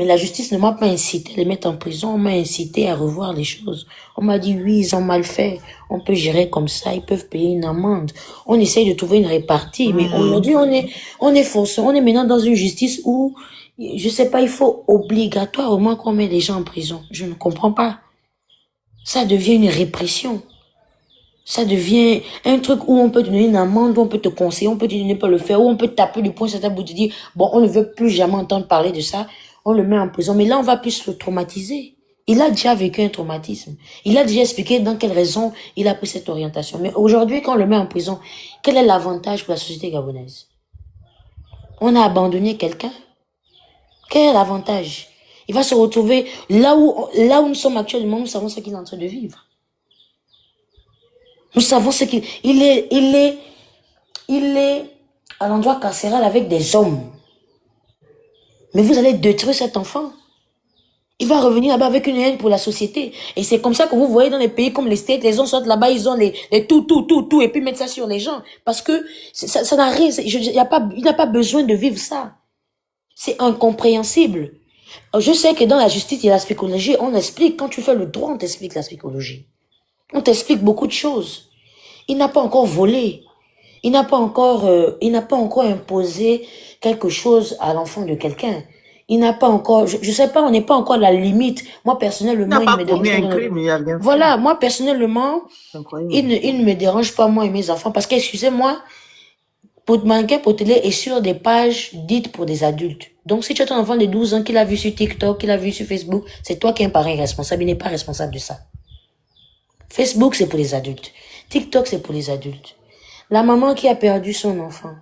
Mais la justice ne m'a pas incité à les mettre en prison, on m'a incité à revoir les choses. On m'a dit, oui, ils ont mal fait, on peut gérer comme ça, ils peuvent payer une amende. On essaye de trouver une répartie, mais aujourd'hui, on est forcé, on est maintenant dans une justice où, je sais pas, il faut obligatoirement qu'on mette les gens en prison. Je ne comprends pas. Ça devient une répression. Ça devient un truc où on peut te donner une amende, où on peut te conseiller, on peut te dire de ne pas le faire, où on peut taper du poing sur ta bouche et te dire, bon, on ne veut plus jamais entendre parler de ça, on le met en prison. Mais là, on va plus le traumatiser. Il a déjà vécu un traumatisme. Il a déjà expliqué dans quelle raison il a pris cette orientation. Mais aujourd'hui, quand on le met en prison, quel est l'avantage pour la société gabonaise? On a abandonné quelqu'un. Quel est l'avantage? Il va se retrouver là où nous sommes actuellement, nous savons ce qu'il est en train de vivre. Nous savons ce qu'il il est à l'endroit carcéral avec des hommes. Mais vous allez détruire cet enfant. Il va revenir là-bas avec une haine pour la société. Et c'est comme ça que vous voyez dans les pays comme les States, les gens sortent là-bas, ils ont les tout, et puis mettent ça sur les gens. Parce que ça n'a rien, il n'a pas besoin de vivre ça. C'est incompréhensible. Je sais que dans la justice et la psychologie, on explique, quand tu fais le droit, on t'explique la psychologie. On t'explique beaucoup de choses. Il n'a pas encore volé. Il n'a pas encore imposé quelque chose à l'enfant de quelqu'un. Il n'a pas encore, je sais pas, on n'est pas encore à la limite. Moi, personnellement, il n'a pas commis un crime, il a rien fait. Voilà, moi, personnellement, il ne me dérange pas, moi et mes enfants, parce que, excusez-moi, manquer pour télé est sur des pages dites pour des adultes. Donc, si tu as ton enfant de 12 ans qui l'a vu sur TikTok, qui l'a vu sur Facebook, c'est toi qui es un parent responsable, il n'est pas responsable de ça. Facebook, c'est pour les adultes. TikTok, c'est pour les adultes. La maman qui a perdu son enfant.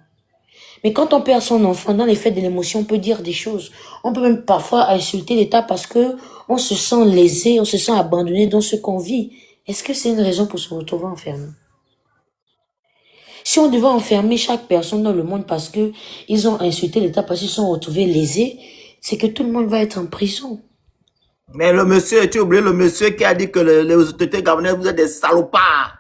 Mais quand on perd son enfant, dans les faits de l'émotion, on peut dire des choses. On peut même parfois insulter l'État parce que on se sent lésé, on se sent abandonné dans ce qu'on vit. Est-ce que c'est une raison pour se retrouver enfermé? Si on devait enfermer chaque personne dans le monde parce que ils ont insulté l'État, parce qu'ils se sont retrouvés lésés, c'est que tout le monde va être en prison. Mais le monsieur, tu as oublié le monsieur qui a dit que les autorités gabonaises, vous êtes des salopards.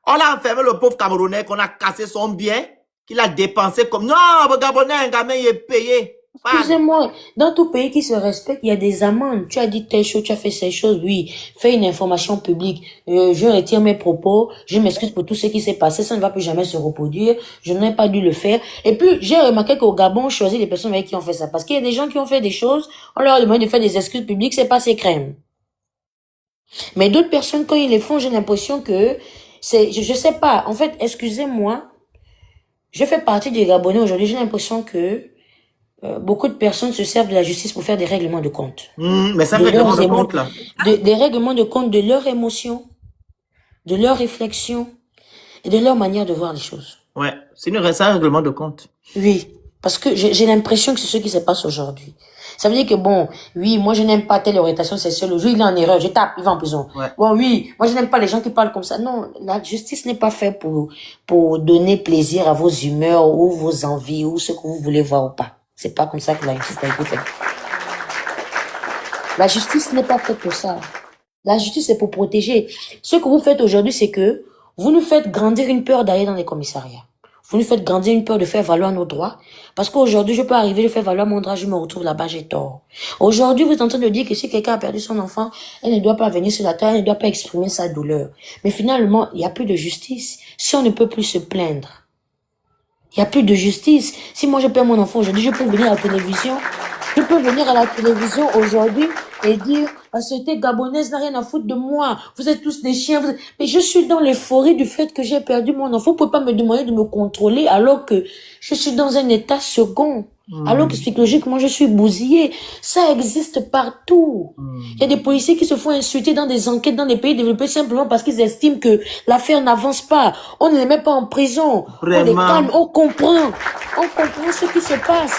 On a enfermé le pauvre Camerounais qu'on a cassé son bien, qu'il a dépensé comme... Non, le Gabonais, un gamin, il est payé. Excusez-moi, dans tout pays qui se respecte, il y a des amendes. Tu as dit telle chose, tu as fait ces choses, oui. Fais une information publique. Je retire mes propos. Je m'excuse pour tout ce qui s'est passé. Ça ne va plus jamais se reproduire. Je n'ai pas dû le faire. Et puis, j'ai remarqué qu'au Gabon, on choisit les personnes avec qui on fait ça. Parce qu'il y a des gens qui ont fait des choses, on leur demande de faire des excuses publiques, c'est pas ces crèmes. Mais d'autres personnes, quand ils les font, j'ai l'impression que je sais pas. En fait, excusez-moi. Je fais partie des Gabonais aujourd'hui. J'ai l'impression que beaucoup de personnes se servent de la justice pour faire des règlements de compte. Mais ça fait règlement de compte, là. Des règlements de compte de leurs émotions, de leurs réflexions et de leur manière de voir les choses. Ouais, c'est un règlement de compte. Oui, parce que j'ai l'impression que c'est ce qui se passe aujourd'hui. Ça veut dire que bon, oui, moi je n'aime pas telle orientation sexuelle. Aujourd'hui, il est en erreur, je tape, il va en prison. Ouais. Bon, oui, moi je n'aime pas les gens qui parlent comme ça. Non, la justice n'est pas faite pour donner plaisir à vos humeurs ou vos envies ou ce que vous voulez voir ou pas. C'est pas comme ça que la justice a été faite. La justice n'est pas faite pour ça. La justice est pour protéger. Ce que vous faites aujourd'hui, c'est que vous nous faites grandir une peur d'aller dans les commissariats. Vous nous faites grandir une peur de faire valoir nos droits. Parce qu'aujourd'hui, je peux arriver de faire valoir mon droit, je me retrouve là-bas, j'ai tort. Aujourd'hui, vous êtes en train de dire que si quelqu'un a perdu son enfant, elle ne doit pas venir sur la terre, elle ne doit pas exprimer sa douleur. Mais finalement, il n'y a plus de justice. Si on ne peut plus se plaindre, il n'y a plus de justice. Si moi je perds mon enfant aujourd'hui, je peux venir à la télévision. Je peux venir à la télévision aujourd'hui et dire, la société gabonaise n'a rien à foutre de moi. Vous êtes tous des chiens. Mais je suis dans l'euphorie du fait que j'ai perdu mon enfant. Vous ne pouvez pas me demander de me contrôler alors que je suis dans un état second. Alors que psychologiquement, je suis bousillée. Ça existe partout. Il y a des policiers qui se font insulter dans des enquêtes dans des pays développés simplement parce qu'ils estiment que l'affaire n'avance pas. On ne les met pas en prison. Vraiment. On les calme, on comprend. On comprend ce qui se passe.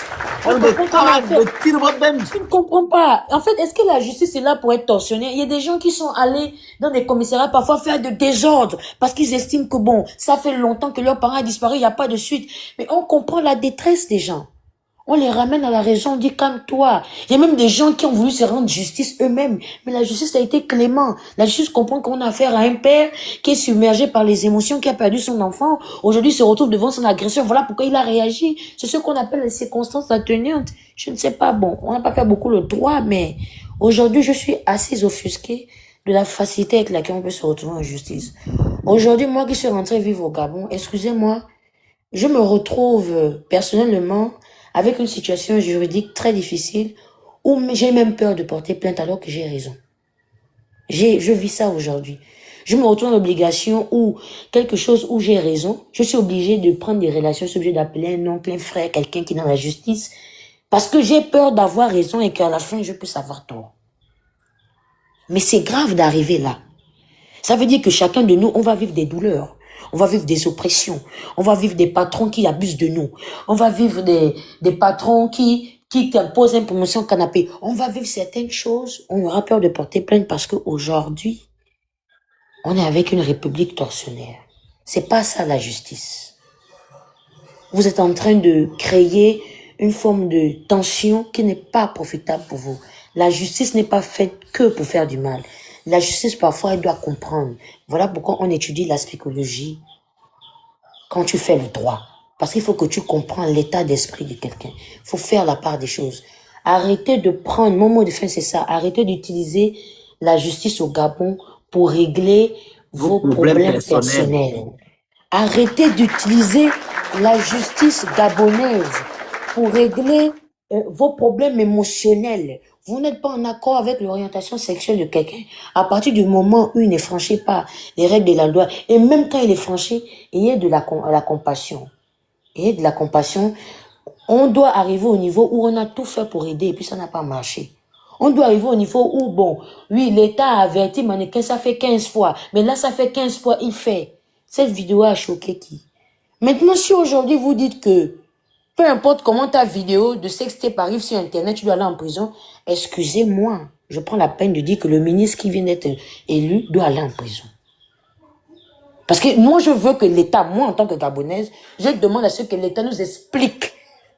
Je ne comprends pas. En fait, est-ce que la justice est là pour être torsionnée? Il y a des gens qui sont allés dans des commissariats parfois faire de désordre parce qu'ils estiment que bon, ça fait longtemps que leur parent a disparu, il n'y a pas de suite. Mais on comprend la détresse des gens. On les ramène à la raison, on dit calme-toi. Il y a même des gens qui ont voulu se rendre justice eux-mêmes. Mais la justice a été clément. La justice comprend qu'on a affaire à un père qui est submergé par les émotions, qui a perdu son enfant. Aujourd'hui, il se retrouve devant son agresseur. Voilà pourquoi il a réagi. C'est ce qu'on appelle les circonstances atténuantes. Je ne sais pas, bon, on n'a pas fait beaucoup le droit, mais aujourd'hui, je suis assez offusquée de la facilité avec laquelle on peut se retrouver en justice. Aujourd'hui, moi qui suis rentrée vivre au Gabon, excusez-moi, je me retrouve personnellement avec une situation juridique très difficile où j'ai même peur de porter plainte alors que j'ai raison. Je vis ça aujourd'hui. Je me retrouve dans l'obligation ou quelque chose où j'ai raison. Je suis obligée de prendre des relations, je suis obligée d'appeler un oncle, un frère, quelqu'un qui est dans la justice parce que j'ai peur d'avoir raison et qu'à la fin, je puisse avoir tort. Mais c'est grave d'arriver là. Ça veut dire que chacun de nous, on va vivre des douleurs. On va vivre des oppressions. On va vivre des patrons qui abusent de nous. On va vivre des patrons qui t'imposent une promotion au canapé. On va vivre certaines choses. On aura peur de porter plainte parce qu'aujourd'hui, on est avec une république tortionnaire. C'est pas ça la justice. Vous êtes en train de créer une forme de tension qui n'est pas profitable pour vous. La justice n'est pas faite que pour faire du mal. La justice, parfois, elle doit comprendre. Voilà pourquoi on étudie la psychologie quand tu fais le droit. Parce qu'il faut que tu comprennes l'état d'esprit de quelqu'un. Il faut faire la part des choses. Arrêtez de prendre, mon mot de fin, c'est ça, arrêtez d'utiliser la justice au Gabon pour régler vos problèmes personnels. Arrêtez d'utiliser la justice gabonaise pour régler vos problèmes émotionnels. Vous n'êtes pas en accord avec l'orientation sexuelle de quelqu'un. À partir du moment où il ne franchit pas les règles de la loi, et même quand il est franchi, il y a de la compassion. Il y a de la compassion. On doit arriver au niveau où on a tout fait pour aider et puis ça n'a pas marché. On doit arriver au niveau où, bon, oui, l'État a averti mannequin, ça fait 15 fois. Mais là, ça fait 15 fois, il fait. Cette vidéo a choqué qui? Maintenant, si aujourd'hui vous dites que peu importe comment ta vidéo de sextape arrive sur Internet, tu dois aller en prison. Excusez-moi, je prends la peine de dire que le ministre qui vient d'être élu doit aller en prison. Parce que moi, je veux que l'État, moi en tant que Gabonaise, je demande à ce que l'État nous explique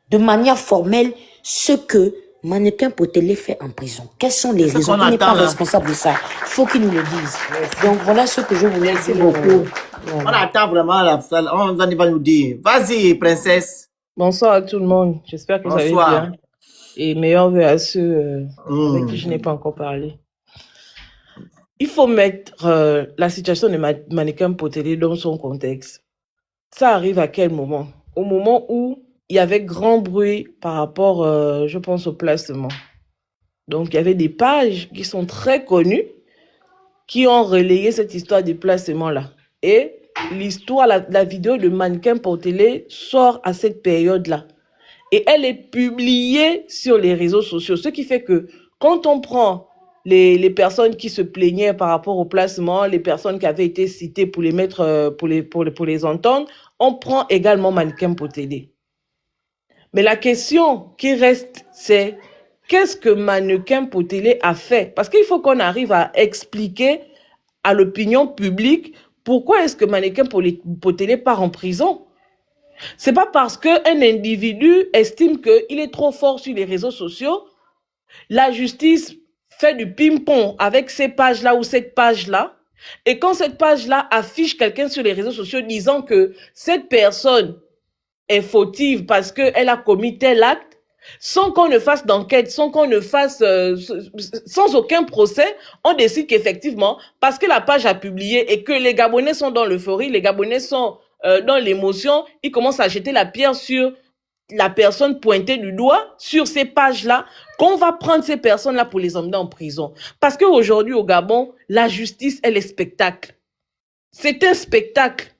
de manière formelle ce que Mannequin Potele fait en prison. Quelles sont les raisons? Il n'est pas responsable de ça. Il faut qu'il nous le dise. Donc voilà ce que je voulais dire. Merci beaucoup. On attend vraiment la salle. On va nous dire. Vas-y, princesse. Bonsoir à tout le monde. J'espère que vous allez bien. Et meilleurs vœux à ceux avec qui je n'ai pas encore parlé. Il faut mettre la situation de Mannequin Potele dans son contexte. Ça arrive à quel moment? Au moment où il y avait grand bruit par rapport, je pense, au placement. Donc, il y avait des pages qui sont très connues qui ont relayé cette histoire de placement-là. Et l'histoire, la vidéo de Mannequin Potele sort à cette période-là. Et elle est publiée sur les réseaux sociaux. Ce qui fait que quand on prend les personnes qui se plaignaient par rapport au placement, les personnes qui avaient été citées pour les mettre, pour les entendre, on prend également Mannequin Potele. Mais la question qui reste, c'est qu'est-ce que Mannequin Potele a fait? Parce qu'il faut qu'on arrive à expliquer à l'opinion publique pourquoi est-ce que Mannequin Potele part en prison. C'est pas parce qu'un individu estime qu'il est trop fort sur les réseaux sociaux, la justice fait du ping-pong avec ces pages-là ou cette page-là, et quand cette page-là affiche quelqu'un sur les réseaux sociaux disant que cette personne est fautive parce qu'elle a commis tel acte, sans qu'on ne fasse d'enquête, sans qu'on ne fasse, sans aucun procès, on décide qu'effectivement, parce que la page a publié et que les Gabonais sont dans l'euphorie, les Gabonais sont dans l'émotion, ils commencent à jeter la pierre sur la personne pointée du doigt, sur ces pages-là, qu'on va prendre ces personnes-là pour les emmener en prison. Parce qu'aujourd'hui, au Gabon, la justice, elle est spectacle. C'est un spectacle.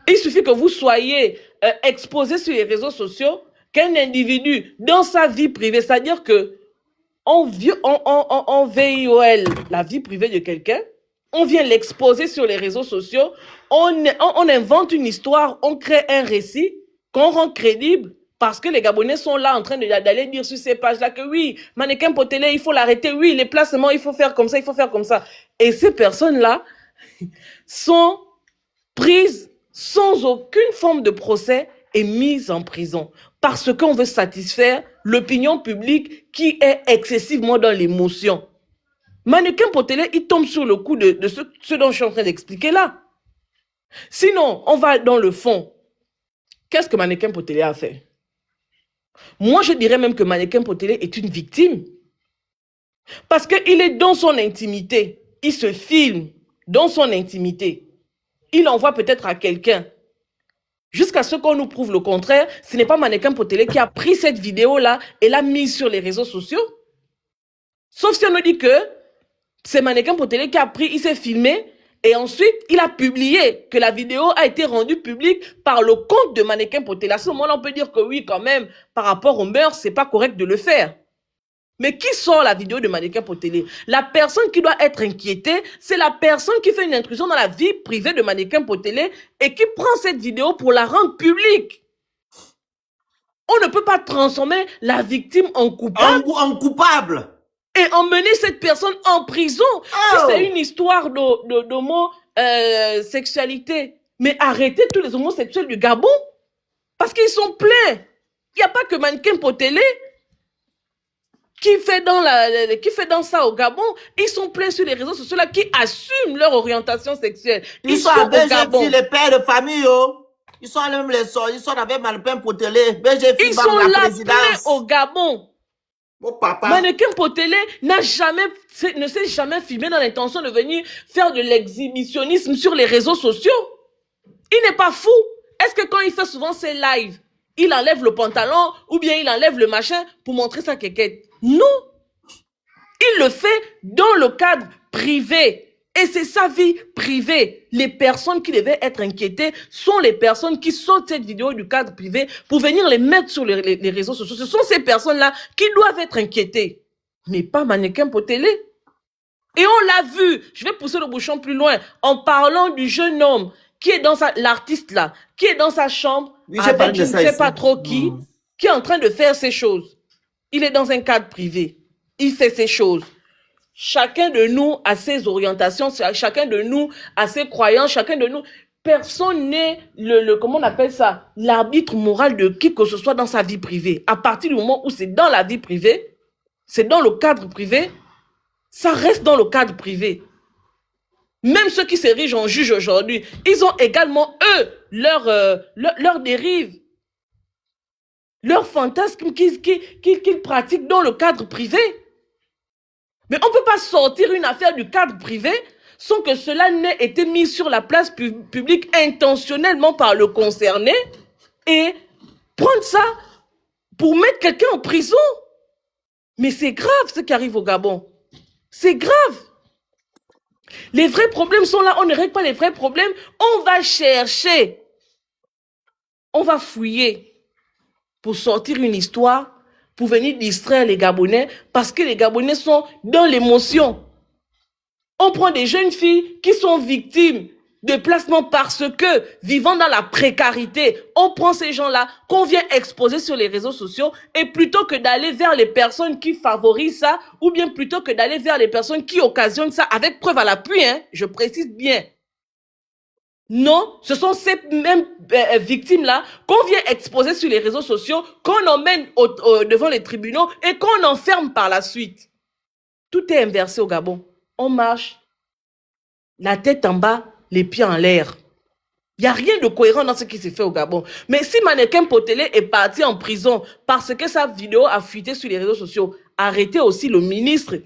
Il suffit que vous soyez exposé sur les réseaux sociaux, qu'un individu, dans sa vie privée, c'est-à-dire que on VIOL la vie privée de quelqu'un, on vient l'exposer sur les réseaux sociaux, on invente une histoire, on crée un récit qu'on rend crédible parce que les Gabonais sont là en train d'aller dire sur ces pages-là que oui, Mannequin Potele, il faut l'arrêter, oui, les placements, il faut faire comme ça, il faut faire comme ça. Et ces personnes-là sont prises sans aucune forme de procès est mise en prison parce qu'on veut satisfaire l'opinion publique qui est excessivement dans l'émotion. Mannequin Potele, il tombe sur le coup de ce dont je suis en train d'expliquer là. Sinon, on va dans le fond. Qu'est-ce que Mannequin Potele a fait? Moi, je dirais même que Mannequin Potele est une victime. Parce qu'il est dans son intimité. Il se filme dans son intimité. Il envoie peut-être à quelqu'un. Jusqu'à ce qu'on nous prouve le contraire, ce n'est pas Mannequin Potele qui a pris cette vidéo-là et l'a mise sur les réseaux sociaux. Sauf si on nous dit que c'est Mannequin Potele qui a pris, il s'est filmé et ensuite il a publié que la vidéo a été rendue publique par le compte de Mannequin Potele. À ce moment-là, on peut dire que oui, quand même, par rapport aux mœurs, c'est pas correct de le faire. Mais qui sort la vidéo de Mannequin Potele? La personne qui doit être inquiétée, c'est la personne qui fait une intrusion dans la vie privée de Mannequin Potele et qui prend cette vidéo pour la rendre publique. On ne peut pas transformer la victime en coupable. En coupable. Et emmener cette personne en prison. Oh. Si c'est une histoire d'homosexualité, mais arrêtez tous les homosexuels du Gabon. Parce qu'ils sont pleins. Il n'y a pas que Mannequin Potele qui fait dans ça au Gabon. Ils sont pleins sur les réseaux sociaux là qui assument leur orientation sexuelle. Ils sont au Gabon. Les pères de famille, oh. Ils sont même les soeurs. Ils sont avec Mannequin Potele. Ils sont là pleins au Gabon. Mon papa. Mannequin Potele ne s'est jamais filmé dans l'intention de venir faire de l'exhibitionnisme sur les réseaux sociaux. Il n'est pas fou. Est-ce que quand il fait souvent ses lives, il enlève le pantalon ou bien il enlève le machin pour montrer sa quéquette? Non. Il le fait dans le cadre privé. Et c'est sa vie privée. Les personnes qui devaient être inquiétées sont les personnes qui sortent cette vidéo du cadre privé pour venir les mettre sur les réseaux sociaux. Ce sont ces personnes-là qui doivent être inquiétées. Mais pas Mannequin Potele. Et on l'a vu. Je vais pousser le bouchon plus loin. En parlant du jeune homme qui est dans l'artiste là, qui est dans sa chambre, oui, avec je ne sais pas trop qui est en train de faire ces choses. Il est dans un cadre privé. Il fait ces choses. Chacun de nous a ses orientations, chacun de nous a ses croyances, chacun de nous, personne n'est comment on appelle ça, l'arbitre moral de qui que ce soit dans sa vie privée. À partir du moment où c'est dans la vie privée, c'est dans le cadre privé, ça reste dans le cadre privé. Même ceux qui s'érigent en juge aujourd'hui, ils ont également, eux, leur dérive, leur fantasme qu'ils pratiquent dans le cadre privé. Mais on ne peut pas sortir une affaire du cadre privé sans que cela n'ait été mis sur la place publique intentionnellement par le concerné et prendre ça pour mettre quelqu'un en prison. Mais c'est grave ce qui arrive au Gabon. C'est grave. Les vrais problèmes sont là. On ne règle pas les vrais problèmes. On va chercher. On va fouiller pour sortir une histoire, pour venir distraire les Gabonais, parce que les Gabonais sont dans l'émotion. On prend des jeunes filles qui sont victimes de placement parce que, vivant dans la précarité, on prend ces gens-là qu'on vient exposer sur les réseaux sociaux, et plutôt que d'aller vers les personnes qui favorisent ça, ou bien plutôt que d'aller vers les personnes qui occasionnent ça, avec preuve à l'appui, hein, je précise bien. Non, ce sont ces mêmes victimes-là qu'on vient exposer sur les réseaux sociaux, qu'on emmène devant les tribunaux et qu'on enferme par la suite. Tout est inversé au Gabon. On marche, la tête en bas, les pieds en l'air. Il n'y a rien de cohérent dans ce qui s'est fait au Gabon. Mais si Mannequin Potele est parti en prison parce que sa vidéo a fuité sur les réseaux sociaux, arrêtez aussi le ministre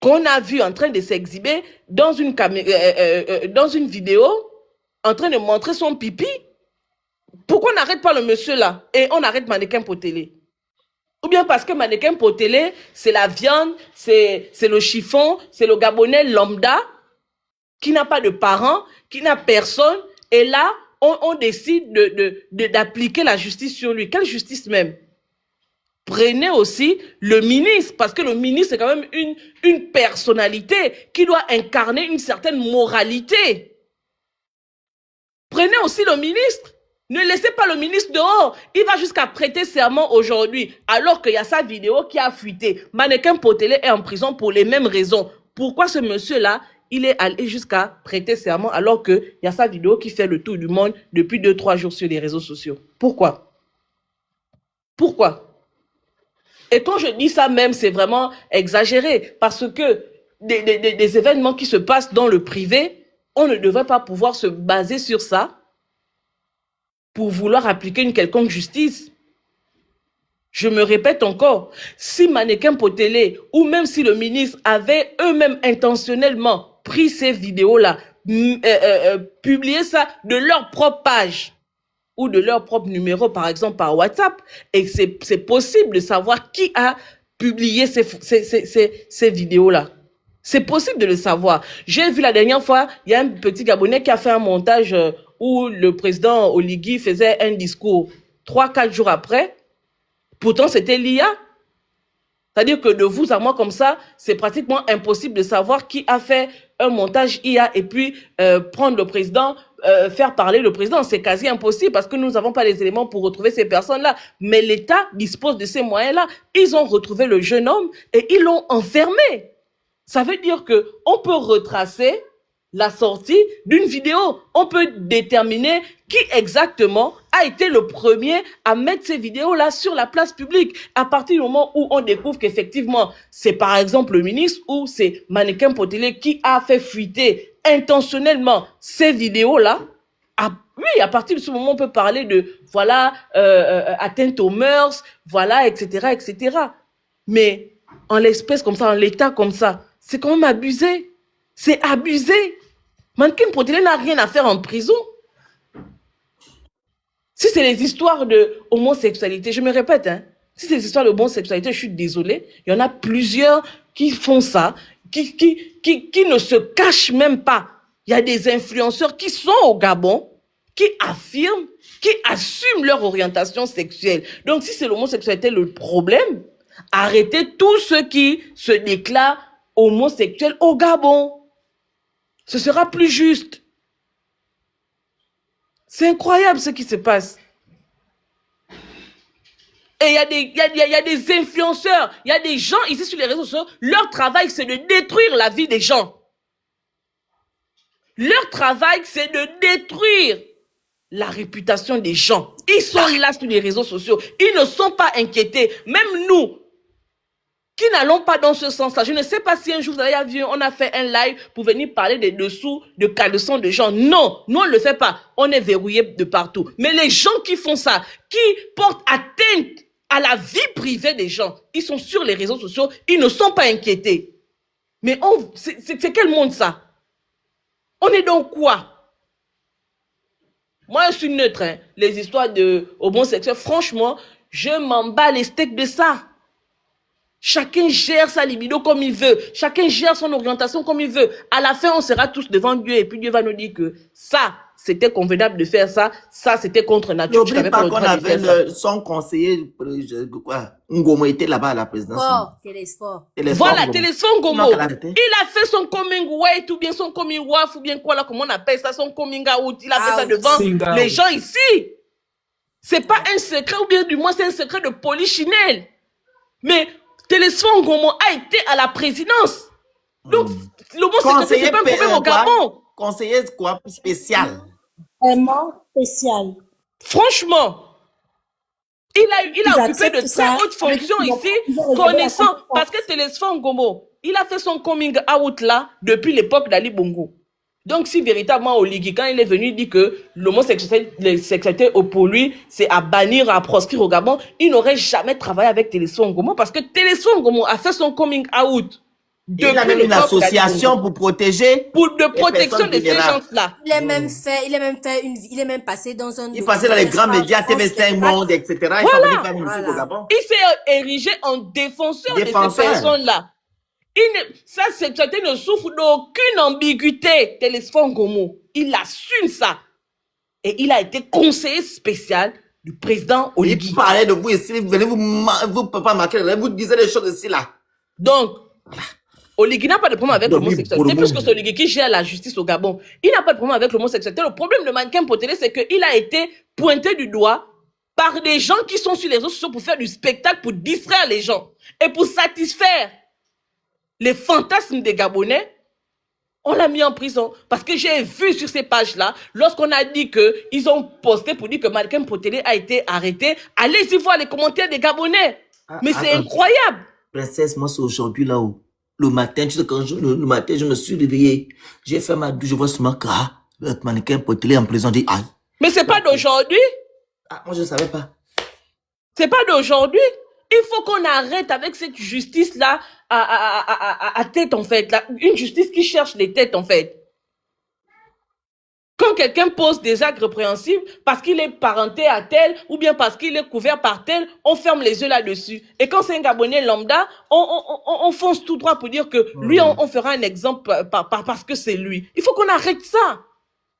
qu'on a vu en train de s'exhiber dans une vidéo, en train de montrer son pipi. Pourquoi on n'arrête pas le monsieur là et on arrête Mannequin Potele? Ou bien parce que Mannequin Potele, c'est la viande, c'est le chiffon, c'est le Gabonais lambda qui n'a pas de parents, qui n'a personne. Et là, on décide d'appliquer la justice sur lui. Quelle justice même? Prenez aussi le ministre, parce que le ministre c'est quand même une personnalité qui doit incarner une certaine moralité. Prenez aussi le ministre. Ne laissez pas le ministre dehors. Il va jusqu'à prêter serment aujourd'hui, alors qu'il y a sa vidéo qui a fuité. Mannequin Potele est en prison pour les mêmes raisons. Pourquoi ce monsieur-là, il est allé jusqu'à prêter serment alors qu'il y a sa vidéo qui fait le tour du monde depuis 2-3 jours sur les réseaux sociaux. Pourquoi? Pourquoi? Et quand je dis ça même, c'est vraiment exagéré parce que des événements qui se passent dans le privé, on ne devrait pas pouvoir se baser sur ça pour vouloir appliquer une quelconque justice. Je me répète encore, si Mannequin Potele ou même si le ministre avait eux-mêmes intentionnellement pris ces vidéos-là, publié ça de leur propre page ou de leur propre numéro, par exemple par WhatsApp, et c'est possible de savoir qui a publié ces vidéos-là. C'est possible de le savoir. J'ai vu la dernière fois, il y a un petit Gabonais qui a fait un montage où le président Oligui faisait un discours 3-4 jours après. Pourtant, c'était l'IA. C'est-à-dire que de vous à moi comme ça, c'est pratiquement impossible de savoir qui a fait un montage IA et puis prendre le président, faire parler le président. C'est quasi impossible parce que nous n'avons pas les éléments pour retrouver ces personnes-là. Mais l'État dispose de ces moyens-là. Ils ont retrouvé le jeune homme et ils l'ont enfermé. Ça veut dire qu'on peut retracer la sortie d'une vidéo. On peut déterminer qui exactement a été le premier à mettre ces vidéos-là sur la place publique. À partir du moment où on découvre qu'effectivement, c'est par exemple le ministre ou c'est Mannequin Potele qui a fait fuiter intentionnellement ces vidéos-là, oui, à partir de ce moment, on peut parler de, voilà, atteinte aux mœurs, voilà, etc., etc. Mais en l'espèce comme ça, en l'état comme ça, c'est quand même abusé. C'est abusé. Mannequin Potele n'a rien à faire en prison. Si c'est les histoires de homosexualité, je me répète, hein, si c'est les histoires de homosexualité, je suis désolée, il y en a plusieurs qui font ça, qui ne se cachent même pas. Il y a des influenceurs qui sont au Gabon, qui affirment, qui assument leur orientation sexuelle. Donc si c'est l'homosexualité le problème, arrêtez tous ceux qui se déclarent homosexuels au Gabon. Ce sera plus juste. C'est incroyable ce qui se passe. Et il y a des influenceurs, il y a des gens ici sur les réseaux sociaux, leur travail c'est de détruire la vie des gens. Leur travail c'est de détruire la réputation des gens. Ils sont là sur les réseaux sociaux, ils ne sont pas inquiétés. Même nous, qui n'allons pas dans ce sens-là. Je ne sais pas si un jour vous avez vu, on a fait un live pour venir parler des dessous de caleçons de gens. Non, nous on ne le fait pas. On est verrouillé de partout. Mais les gens qui font ça, qui portent atteinte à la vie privée des gens, ils sont sur les réseaux sociaux, ils ne sont pas inquiétés. Mais c'est quel monde ça? On est dans quoi? Moi je suis neutre, hein. Les histoires de homosexuels, franchement, je m'en bats les steaks de ça. Chacun gère sa libido comme il veut. Chacun gère son orientation comme il veut. À la fin, on sera tous devant Dieu et puis Dieu va nous dire que ça, c'était convenable de faire ça. Ça, c'était contre nature. N'oublie pas qu'on avait son conseiller, quoi, Ngomo était là-bas à la présidence. Télésphore. Voilà, Télésphore Ngomo. Il a fait son coming out ou bien son coming off ou bien quoi là, comment on appelle ça, son coming out. Il a fait ça devant les gens ici. C'est pas un secret ou bien du moins c'est un secret de polichinelle. Mais Télésphore Ngomo a été à la présidence. Donc, l'homosexualité, c'est pas un problème au Gabon. Conseiller quoi? Spécial. Vraiment spécial. Franchement, il a occupé de très hautes fonctions ici, connaissant, parce que Télésphore Ngomo, il a fait son coming out là depuis l'époque d'Ali Bongo. Donc, si véritablement Oligui, quand il est venu dire que l'homosexualité pour lui, c'est à bannir, à proscrire au Gabon, il n'aurait jamais travaillé avec Télésphore Ngomo parce que Télésphore Ngomo a fait son coming out. Il a même une association pour protéger. De protection de ces gens-là. Il est même passé dans un. Il passait dans les grands médias, TV5 Monde, etc. Il s'est érigé en défenseur de ces personnes-là. Sa sexualité ne souffre d'aucune ambiguïté. Télésphore Ngomo, il assume ça. Et il a été conseiller spécial du président Oligui. Il parlait de vous ici, vous ne pouvez pas marquer, vous disiez des choses ici là. Donc, Oligui n'a pas de problème avec l'homosexualité, puisque c'est Oligui qui gère la justice au Gabon. Il n'a pas de problème avec l'homosexualité. Le problème de Mannequin Potele, c'est qu'il a été pointé du doigt par des gens qui sont sur les réseaux sociaux pour faire du spectacle, pour distraire les gens et pour satisfaire les fantasmes des Gabonais. On l'a mis en prison parce que j'ai vu sur ces pages-là, lorsqu'on a dit qu'ils ont posté pour dire que Mannequin Potele a été arrêté, allez-y voir les commentaires des Gabonais. Mais c'est incroyable. Princesse, moi c'est aujourd'hui là où, le matin, tu sais, quand le matin, je me suis réveillé, j'ai fait ma douche, je vois seulement que Mannequin Potele en prison, dit aïe. Mais c'est pas d'aujourd'hui. Moi je ne savais pas. C'est pas d'aujourd'hui. Il faut qu'on arrête avec cette justice-là à tête, en fait. Une justice qui cherche les têtes, en fait. Quand quelqu'un pose des actes répréhensibles parce qu'il est parenté à tel ou bien parce qu'il est couvert par tel, on ferme les yeux là-dessus. Et quand c'est un Gabonais lambda, on fonce tout droit pour dire que lui, on fera un exemple parce que c'est lui. Il faut qu'on arrête ça.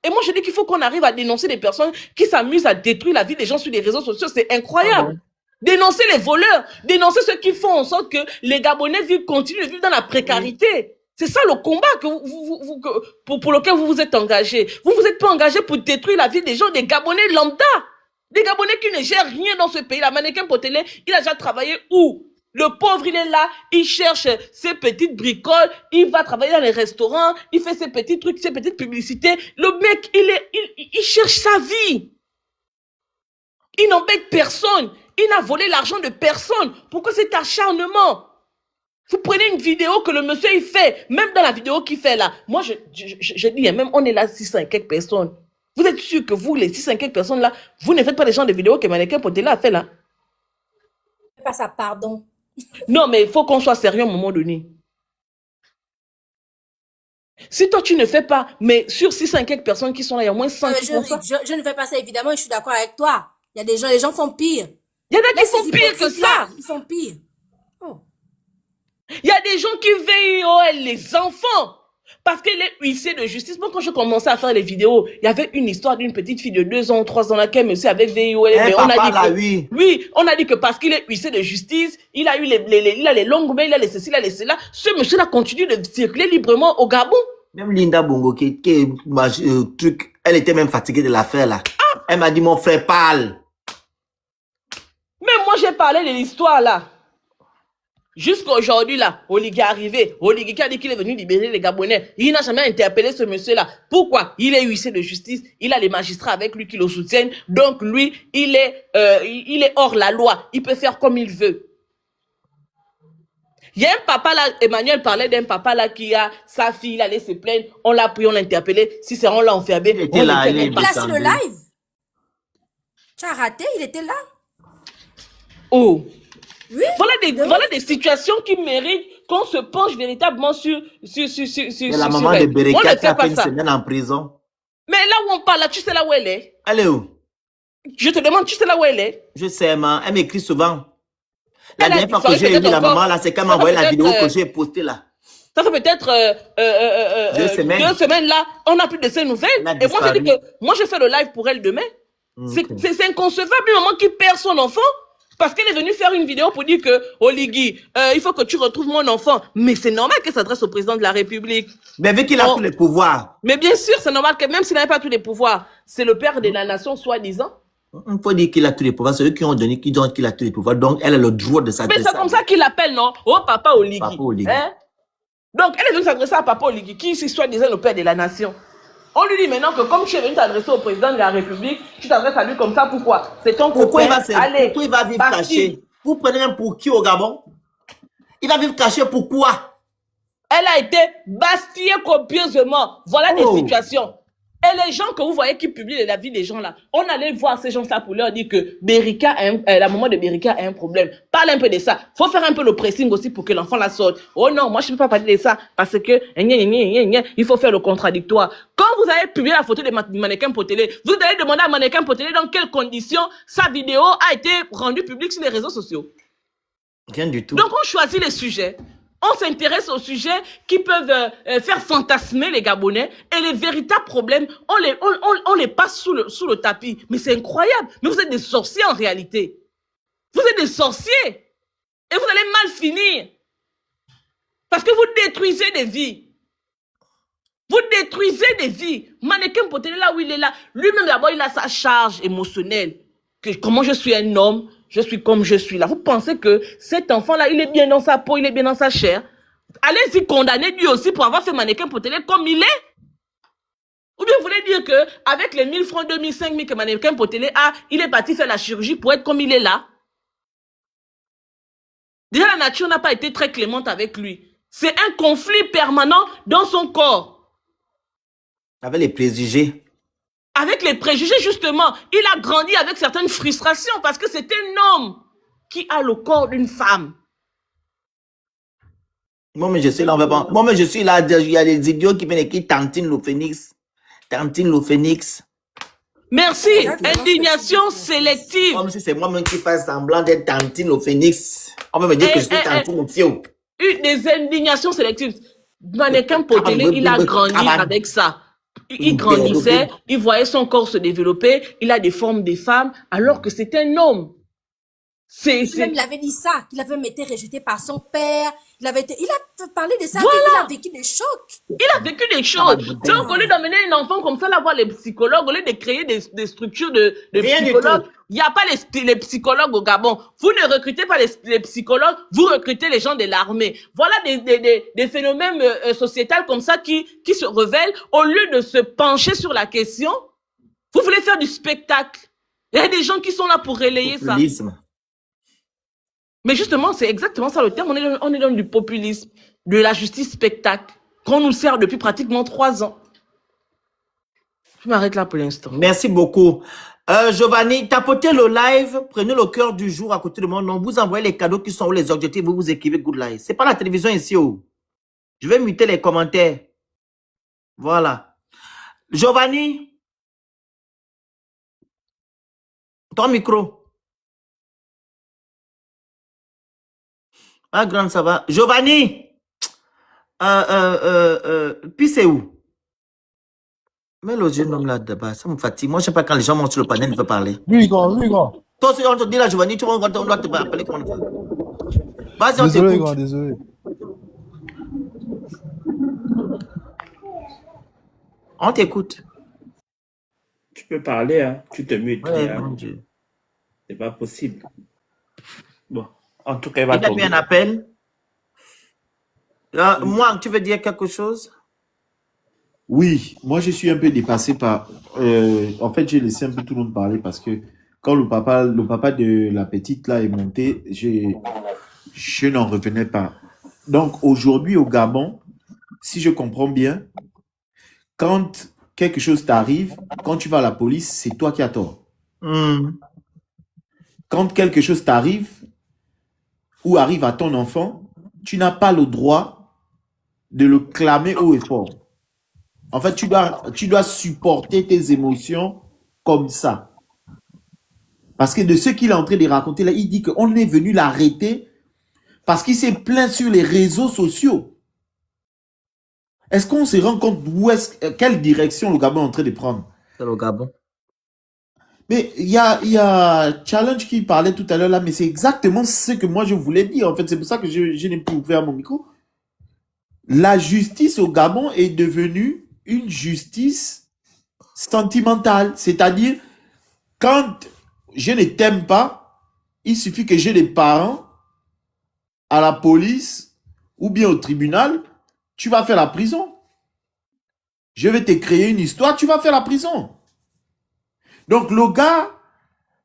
Et moi, je dis qu'il faut qu'on arrive à dénoncer des personnes qui s'amusent à détruire la vie des gens sur les réseaux sociaux. C'est incroyable. Dénoncer les voleurs, dénoncer ceux qui font en sorte que les Gabonais continuent de vivre dans la précarité. C'est ça le combat pour lequel vous vous êtes engagé. Vous vous êtes pas engagé pour détruire la vie des gens, des Gabonais lambda. Des Gabonais qui ne gèrent rien dans ce pays. La Mannequin Potele, il a déjà travaillé où? Le pauvre, il est là, il cherche ses petites bricoles, il va travailler dans les restaurants, il fait ses petits trucs, ses petites publicités. Le mec, il cherche sa vie. Il n'embête personne. Il n'a volé l'argent de personne. Pourquoi cet acharnement? Vous prenez une vidéo que le monsieur il fait, même dans la vidéo qu'il fait là. Moi, je dis, même on est là 600 et quelques personnes. Vous êtes sûr que vous, les 600 et quelques personnes là, vous ne faites pas les genres de vidéos que Mannequin Potele a fait là? Pas ça, pardon. Non, mais il faut qu'on soit sérieux à un moment donné. Si toi, tu ne fais pas, mais sur 600 et quelques personnes qui sont là, il y a au moins 100 qui font ça. Je ne fais pas ça, évidemment, et je suis d'accord avec toi. Il y a des gens, les gens font pire. Il y en a qui font pire que ça. Ils font pire. Oh. Il y a des gens qui VIOL les enfants. Parce que les huissiers de justice, moi quand je commençais à faire les vidéos, il y avait une histoire d'une petite fille de 2 ans ou 3 ans laquelle monsieur avait VIOL. Mais on a dit oui, on a dit que parce qu'il est huissier de justice, il a eu il a les longues mains, il a les ceci, il a les cela. Ce monsieur-là continue de circuler librement au Gabon. Même Linda Bongo, truc, elle était même fatiguée de l'affaire là. Elle m'a dit, mon frère parle. Mais moi j'ai parlé de l'histoire là. Jusqu'à aujourd'hui là, Oligui est arrivé. Oligui qui a dit qu'il est venu libérer les Gabonais. Il n'a jamais interpellé ce monsieur-là. Pourquoi? Il est huissier de justice. Il a les magistrats avec lui qui le soutiennent. Donc lui, il est hors la loi. Il peut faire comme il veut. Il y a un papa là, Emmanuel parlait d'un papa là qui a sa fille, il allait se plaindre. On l'a pris, on l'a interpellé. Si c'est on l'a enfermé. Il était là, il a sur le live. Tu as raté, il était là. Oh. Oui, voilà des situations qui méritent qu'on se penche véritablement sur la maman de Bereka qui a fait une semaine en prison. Mais là où on parle, là, tu sais là où elle est? Elle est où? Je te demande, tu sais là où elle est? Je sais, maman. Elle m'écrit souvent. La dernière fois que j'ai vu la maman, là, c'est qu'elle m'a envoyé la vidéo que j'ai postée là. Ça fait peut-être 2 semaines. 2 semaines là, on n'a plus de ces nouvelles. Et moi, j'ai dit que moi, je fais le live pour elle demain. C'est inconcevable, une maman qui perd son enfant. Parce qu'elle est venue faire une vidéo pour dire que, Oligui, il faut que tu retrouves mon enfant. Mais c'est normal qu'elle s'adresse au président de la République. Mais vu qu'il a tous les pouvoirs. Mais bien sûr, c'est normal que même s'il n'avait pas tous les pouvoirs, c'est le père de la nation, soi-disant. Il faut dire qu'il a tous les pouvoirs. C'est eux qui ont donné, qui disent qu'il a tous les pouvoirs. Donc, elle a le droit de s'adresser. Mais c'est comme ça qu'il l'appelle, non? Oh, Papa Oligui. Papa Oligui. Hein? Donc, elle est venue s'adresser à Papa Oligui, qui est soi-disant le père de la nation. On lui dit maintenant que comme tu es venu t'adresser au président de la République, tu t'adresses à lui comme ça, pourquoi? C'est ton copain. Pourquoi il va vivre caché? Vous prenez même pour qui au Gabon? Il va vivre caché pourquoi? Elle a été bastillée copieusement. Voilà des situations. Et les gens que vous voyez qui publient la vie des gens là, on allait voir ces gens-là pour leur dire que la maman de Bereka a un problème. Parle un peu de ça. Faut faire un peu le pressing aussi pour que l'enfant la sorte. Oh non, moi je ne peux pas parler de ça parce que il faut faire le contradictoire. Quand vous avez publié la photo de Mannequin Potele, vous allez demander à Mannequin Potele dans quelles conditions sa vidéo a été rendue publique sur les réseaux sociaux. Rien du tout. Donc on choisit les sujets. On s'intéresse aux sujets qui peuvent faire fantasmer les Gabonais et les véritables problèmes, on les passe sous le tapis. Mais c'est incroyable. Mais vous êtes des sorciers en réalité. Vous êtes des sorciers. Et vous allez mal finir. Parce que vous détruisez des vies. Vous détruisez des vies. Mannequin Potele, là où il est là, lui-même d'abord, il a sa charge émotionnelle. Comment je suis un homme, je suis comme je suis là. Vous pensez que cet enfant-là, il est bien dans sa peau, il est bien dans sa chair. allez-y condamner lui aussi pour avoir fait mannequin pour télé comme il est. Ou bien vous voulez dire qu'avec les 1000 francs, 2000, 5000 que mannequin pour télé a, il est parti faire la chirurgie pour être comme il est là? Déjà, la nature n'a pas été très clémente avec lui. C'est un conflit permanent dans son corps. Avec les préjugés. Avec les préjugés, justement. Il a grandi avec certaines frustrations parce que c'est un homme qui a le corps d'une femme. Moi, mais je suis là, moi, mais je suis là, il y a des idiots qui viennent écrire Tantine le Phénix. Tantine le Phénix. Merci. Indignation sélective. Comme si c'est moi-même qui fais semblant d'être Tantine le Phénix. On va me dire que je suis Tantine le Fio. Une des indignations sélectives. Mannequin pour télé, il a grandi avec ça. Il grandissait, il voyait son corps se développer, il a des formes des femmes, alors que c'est un homme. Il avait dit ça, qu'il avait été rejeté par son père. Il a parlé de ça, voilà. il a vécu des chocs. Il a vécu des choses. Donc, au lieu d'amener un enfant comme ça, là, voir les psychologues, au lieu de créer des structures de psychologues, il n'y a pas les psychologues au Gabon. Vous ne recrutez pas les psychologues, vous recrutez les gens de l'armée. Voilà des phénomènes sociétals comme ça qui se révèlent. Au lieu de se pencher sur la question, vous voulez faire du spectacle. Il y a des gens qui sont là pour relayer ça. Mais justement, c'est exactement ça le terme. On est dans du populisme, de la justice spectacle, qu'on nous sert depuis pratiquement 3 ans. Je m'arrête là pour l'instant. Merci beaucoup. Giovanni, tapotez le live, prenez le cœur du jour à côté de mon nom, vous envoyez les cadeaux qui sont où, les objectifs, vous écrivez Good Life. C'est pas la télévision ici. Oh. Je vais muter les commentaires. Voilà. Giovanni, ton micro. Ah, grande, ça va. Giovanni, puis c'est où? Mais le jeune homme là-bas, ça me fatigue. Moi, je ne sais pas quand les gens montent sur le panel, il veut parler. Lui, grand. Toi aussi, on te dit là, Giovanni, on doit te appeler comment on fait. Vas-y, on Désolé, t'écoute. grand, désolé. On t'écoute. Tu peux parler, hein? Tu te mutes. Ouais, Hein? mon Dieu. C'est pas possible. Bon, en tout cas, il va Il a mis tomber. un appel. Moi, tu veux dire quelque chose? Oui, moi je suis un peu dépassé par... en fait, j'ai laissé un peu tout le monde parler parce que quand le papa de la petite là est monté, je n'en revenais pas. Donc aujourd'hui au Gabon, si je comprends bien, quand quelque chose t'arrive, quand tu vas à la police, c'est toi qui as tort. Quand quelque chose t'arrive ou arrive à ton enfant, tu n'as pas le droit de le clamer haut et fort. En fait, tu dois supporter tes émotions comme ça. Parce que de ce qu'il est en train de raconter là, il dit qu'on est venu l'arrêter parce qu'il s'est plaint sur les réseaux sociaux. Est-ce qu'on se rend compte quelle direction le Gabon est en train de prendre? C'est le Gabon. Mais il y a Challenge qui parlait tout à l'heure là, mais c'est exactement ce que moi je voulais dire. En fait, c'est pour ça que je n'ai pas ouvert mon micro. La justice au Gabon est devenue une justice sentimentale. C'est-à-dire, quand je ne t'aime pas, il suffit que j'ai des parents à la police ou bien au tribunal, tu vas faire la prison. Je vais te créer une histoire, tu vas faire la prison. Donc le gars,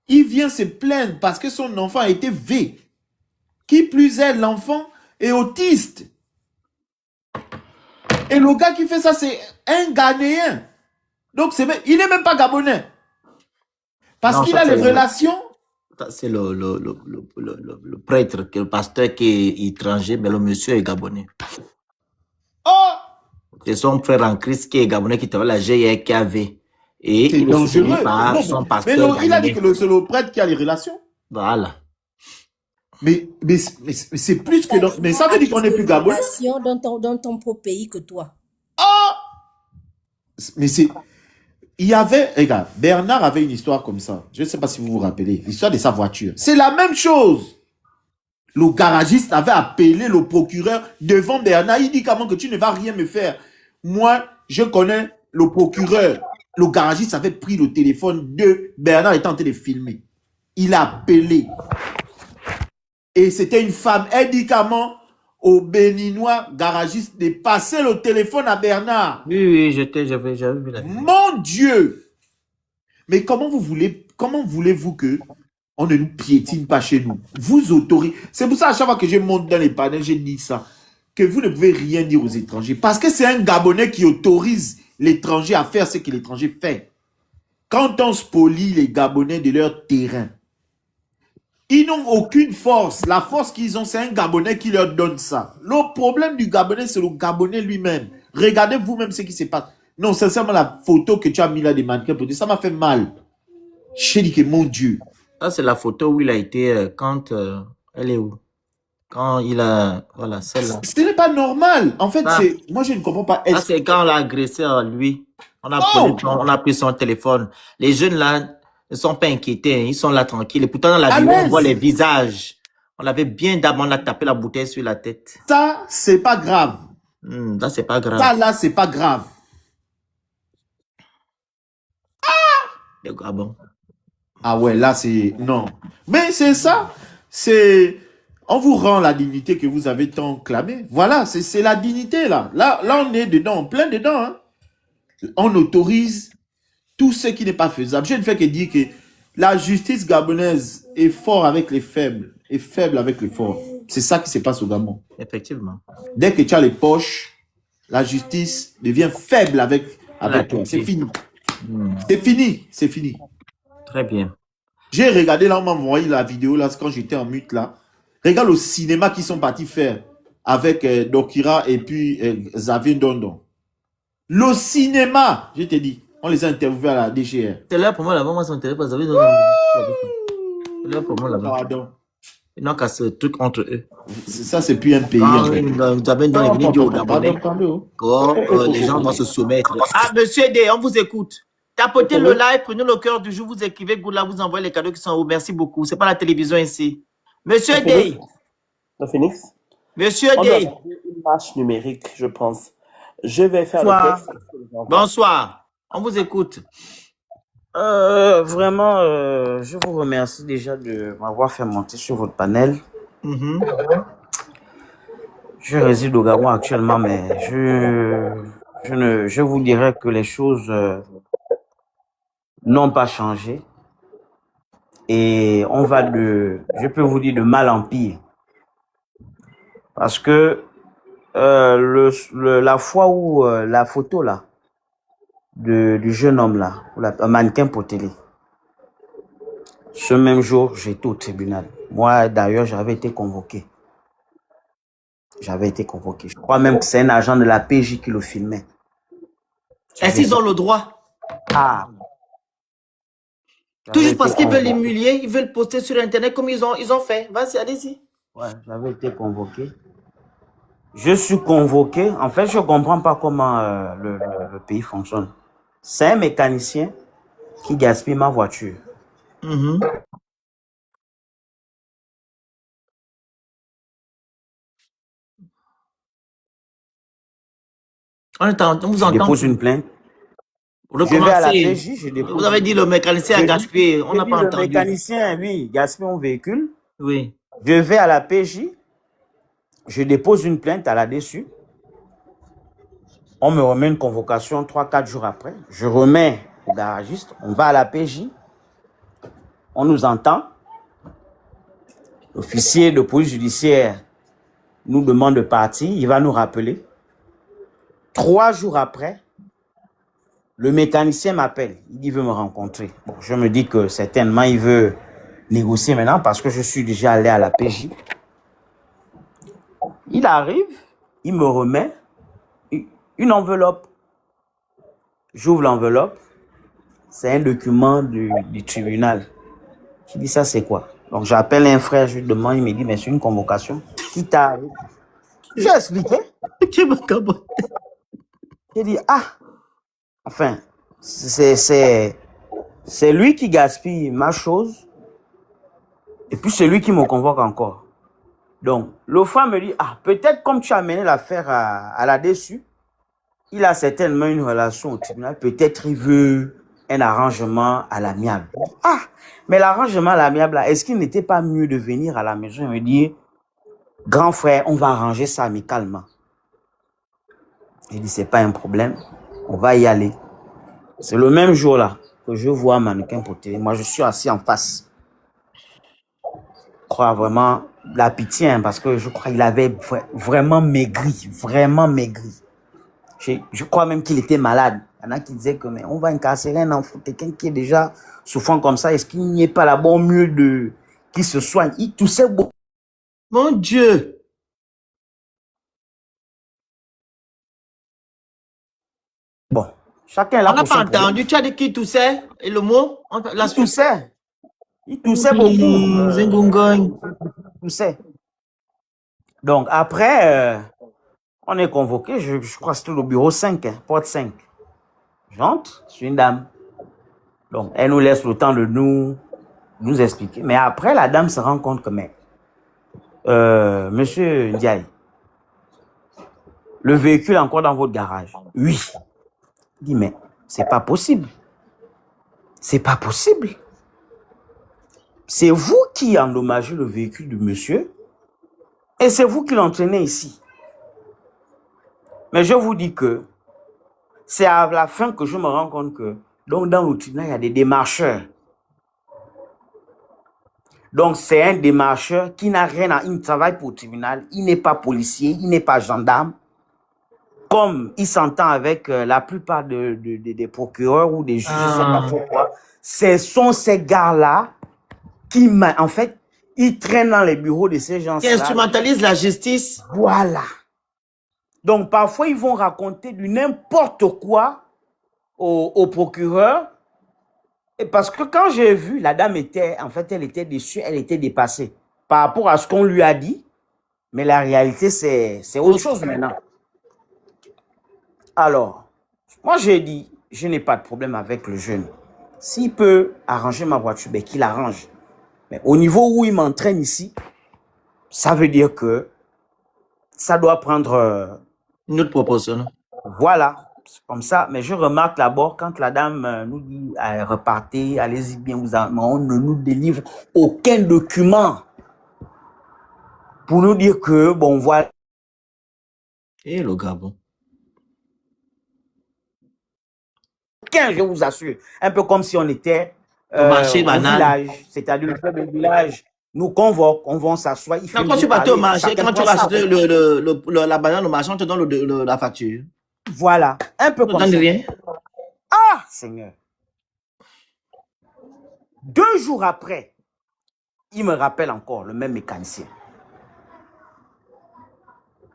il vient se plaindre parce que son enfant a été V. Qui plus est, l'enfant est autiste. Et le gars qui fait ça, c'est un Ghanéen. Donc, il n'est même pas Gabonais. Parce qu'il a les relations. C'est le prêtre, le pasteur qui est étranger, mais le monsieur est Gabonais. Oh! C'est son frère en Christ qui est Gabonais qui travaille à la GIKV. Et il est soutenu par son pasteur. Mais non, il a dit que c'est le prêtre qui a les relations. Voilà. Mais c'est plus que... Mais ça veut dire qu'on n'est plus Gabonais. Dans ton propre pays que toi. Oh! Mais c'est... Il y avait... Regarde, Bernard avait une histoire comme ça. Je ne sais pas si vous vous rappelez. L'histoire de sa voiture. C'est la même chose. Le garagiste avait appelé le procureur devant Bernard. Il dit comment que tu ne vas rien me faire. Moi, je connais le procureur. Le garagiste avait pris le téléphone de Bernard et tenté de filmer. Il a appelé. Et c'était une femme. Elle dit comment au Béninois garagiste de passer le téléphone à Bernard. Oui, j'avais vu la vidéo. Mon Dieu! Mais comment voulez-vous que on ne nous piétine pas chez nous? Vous autorisez. C'est pour ça, à chaque fois que je monte dans les panels, j'ai dit ça. Que vous ne pouvez rien dire aux étrangers. Parce que c'est un Gabonais qui autorise l'étranger à faire ce que l'étranger fait. Quand on spolie les Gabonais de leur terrain, ils n'ont aucune force. La force qu'ils ont, c'est un Gabonais qui leur donne ça. Le problème du Gabonais, c'est le Gabonais lui-même. Regardez vous-même ce qui se passe. Non, sincèrement, la photo que tu as mis là des mannequins, ça m'a fait mal. J'ai dit que mon Dieu. Ça, c'est la photo où il a été quand... elle est où? Quand il a... Voilà, celle-là. Ce n'est pas normal. En fait, Ah. moi, je ne comprends pas. Ça, c'est quand on l'a agressé à lui. On a pris son téléphone. Les jeunes, là, ne sont pas inquiétés. Hein. Ils sont là tranquilles. Et pourtant, dans la vidéo, on voit les visages. On avait bien d'abord, on a tapé la bouteille sur la tête. Ça, c'est pas grave. Ça, c'est pas grave. Ça, là, c'est pas grave. Le Gabon. Ah ouais, là, c'est... Non. Mais c'est ça. C'est... On vous rend la dignité que vous avez tant clamée. Voilà, c'est la dignité, là. Là, on est dedans, plein dedans. Hein. On autorise tout ce qui n'est pas faisable. Je ne fais que dire que la justice gabonaise est forte avec les faibles et faible avec les forts. C'est ça qui se passe au Gabon. Effectivement. Dès que tu as les poches, la justice devient faible avec toi. C'est fini. C'est fini. C'est fini. Très bien. J'ai regardé là, on m'a envoyé la vidéo là, quand j'étais en mute là. Regarde le cinéma qu'ils sont partis faire avec Dokira et puis Xavier Dondon. Le cinéma, je t'ai dit, on les a interviewés à la DGR. C'est là pour moi là-bas, moi, ça m'intéresse pas. Xavier Dondon. C'est là pour moi là-bas. Pardon. Ils n'ont qu'à ce truc entre eux. Ça, c'est plus un pays. Ah, en fait. Xavier Dondon est venu dire aux Gabonais. Les gens vont se soumettre. Ah, monsieur D, on vous écoute. Tapotez le live, prenez le cœur du jour, vous écrivez, là, vous envoyez les cadeaux qui sont en haut. Merci beaucoup. C'est pas la télévision ici. Monsieur Day. Le Phoenix. Monsieur On Day. doit faire une marche numérique, je pense. Je vais faire le texte. Bonsoir. On vous écoute. Vraiment, je vous remercie déjà de m'avoir fait monter sur votre panel. Je réside au Gabon actuellement, mais je vous dirais que les choses n'ont pas changé. Et on va je peux vous dire, de mal en pire. Parce que la fois où la photo là, du jeune homme là, un mannequin pour télé, ce même jour, j'étais au tribunal. Moi, d'ailleurs, j'avais été convoqué. Je crois même que c'est un agent de la PJ qui le filmait. Est-ce qu'ils ont le droit? Ah. Tout juste parce qu'ils veulent l'humilier, ils veulent poster sur Internet comme ils ont fait. Vas-y, allez-y. Ouais, j'avais été convoqué. Je suis convoqué. En fait, je ne comprends pas comment le pays fonctionne. C'est un mécanicien qui gaspille ma voiture. On vous entend. Je dépose une plainte. Je vais à la PJ, je dépose. Vous avez dit le mécanicien a gaspillé. On n'a pas entendu. Le mécanicien, oui, gaspille mon véhicule. Oui. Je vais à la PJ. Je dépose une plainte à la DSU. On me remet une convocation 3-4 jours après. Je remets au garagiste. On va à la PJ. On nous entend. L'officier de police judiciaire nous demande de partir. Il va nous rappeler. 3 jours après, le mécanicien m'appelle. Il dit qu'il veut me rencontrer. Bon, je me dis que certainement il veut négocier maintenant parce que je suis déjà allé à la PJ. Il arrive, il me remet une enveloppe. J'ouvre l'enveloppe. C'est un document du tribunal. Je dis, ça c'est quoi? Donc j'appelle un frère, je lui demande, il me dit, mais c'est une convocation. Qui t'arrive? J'ai expliqué. J'ai dit, ah, enfin, c'est lui qui gaspille ma chose. Et puis c'est lui qui me convoque encore. Donc, le frère me dit, ah, peut-être comme tu as mené l'affaire à la DSU, il a certainement une relation au tribunal. Peut-être il veut un arrangement à l'amiable. Ah, mais l'arrangement à l'amiable, est-ce qu'il n'était pas mieux de venir à la maison et me dire, grand frère, on va arranger ça amicalement. J'ai dit, c'est pas un problème, on va y aller. C'est le même jour-là que je vois un mannequin pour télé. Moi, je suis assis en face. Je crois vraiment la pitié, hein, parce que je crois qu'il avait vraiment maigri, vraiment maigri. Je crois même qu'il était malade. Il y en a qui disaient que mais on va incarcérer un enfant, quelqu'un qui est déjà souffrant comme ça. Est-ce qu'il n'y est pas là-bas au mieux de qu'il se soigne? Il toussait beaucoup. Mon Dieu! Bon, chacun là On n'a pour son pas problème. entendu. Tu as dit qu'il toussait et le mot? La suite. Il toussait beaucoup. Zingongoing. Il toussait. Donc après, on est convoqué. Je crois que c'était le bureau 5, hein, porte 5. J'entre, je suis une dame. Donc elle nous laisse le temps de nous expliquer. Mais après, la dame se rend compte que monsieur Ndiaye, le véhicule est encore dans votre garage. Oui. Il dit, mais c'est pas possible. C'est pas possible. C'est vous qui endommagez le véhicule de monsieur et c'est vous qui l'entraînez ici. Mais je vous dis que c'est à la fin que je me rends compte que donc dans le tribunal, il y a des démarcheurs. Donc c'est un démarcheur qui n'a rien à... Il ne travaille pas au tribunal, il n'est pas policier, il n'est pas gendarme. Comme il s'entend avec la plupart des procureurs ou des juges, je sais pas pourquoi, ce sont ces gars-là qui, en fait, ils traînent dans les bureaux de ces gens-là. Qui instrumentalisent la justice. Voilà. Donc, parfois, ils vont raconter du n'importe quoi au procureur. Et parce que quand j'ai vu, la dame était, en fait, elle était déçue, elle était dépassée par rapport à ce qu'on lui a dit. Mais la réalité, c'est autre chose maintenant. Alors, moi, j'ai dit, je n'ai pas de problème avec le jeune. S'il peut arranger ma voiture, ben qu'il arrange. Mais au niveau où il m'entraîne ici, ça veut dire que ça doit prendre... une autre proportion. Voilà, c'est comme ça. Mais je remarque d'abord, quand la dame nous dit repartez, allez-y bien, on ne nous délivre aucun document pour nous dire que, bon, voilà. Et le Gabon. Je vous assure, un peu comme si on était marché au village, c'est-à-dire le village nous convoque, on va s'asseoir. Quand tu partais au marché, quand tu vas acheter la banane au marché, on te donne la facture. Voilà, un peu comme ça. Rien. Ah, Seigneur. 2 jours après, il me rappelle encore, le même mécanicien.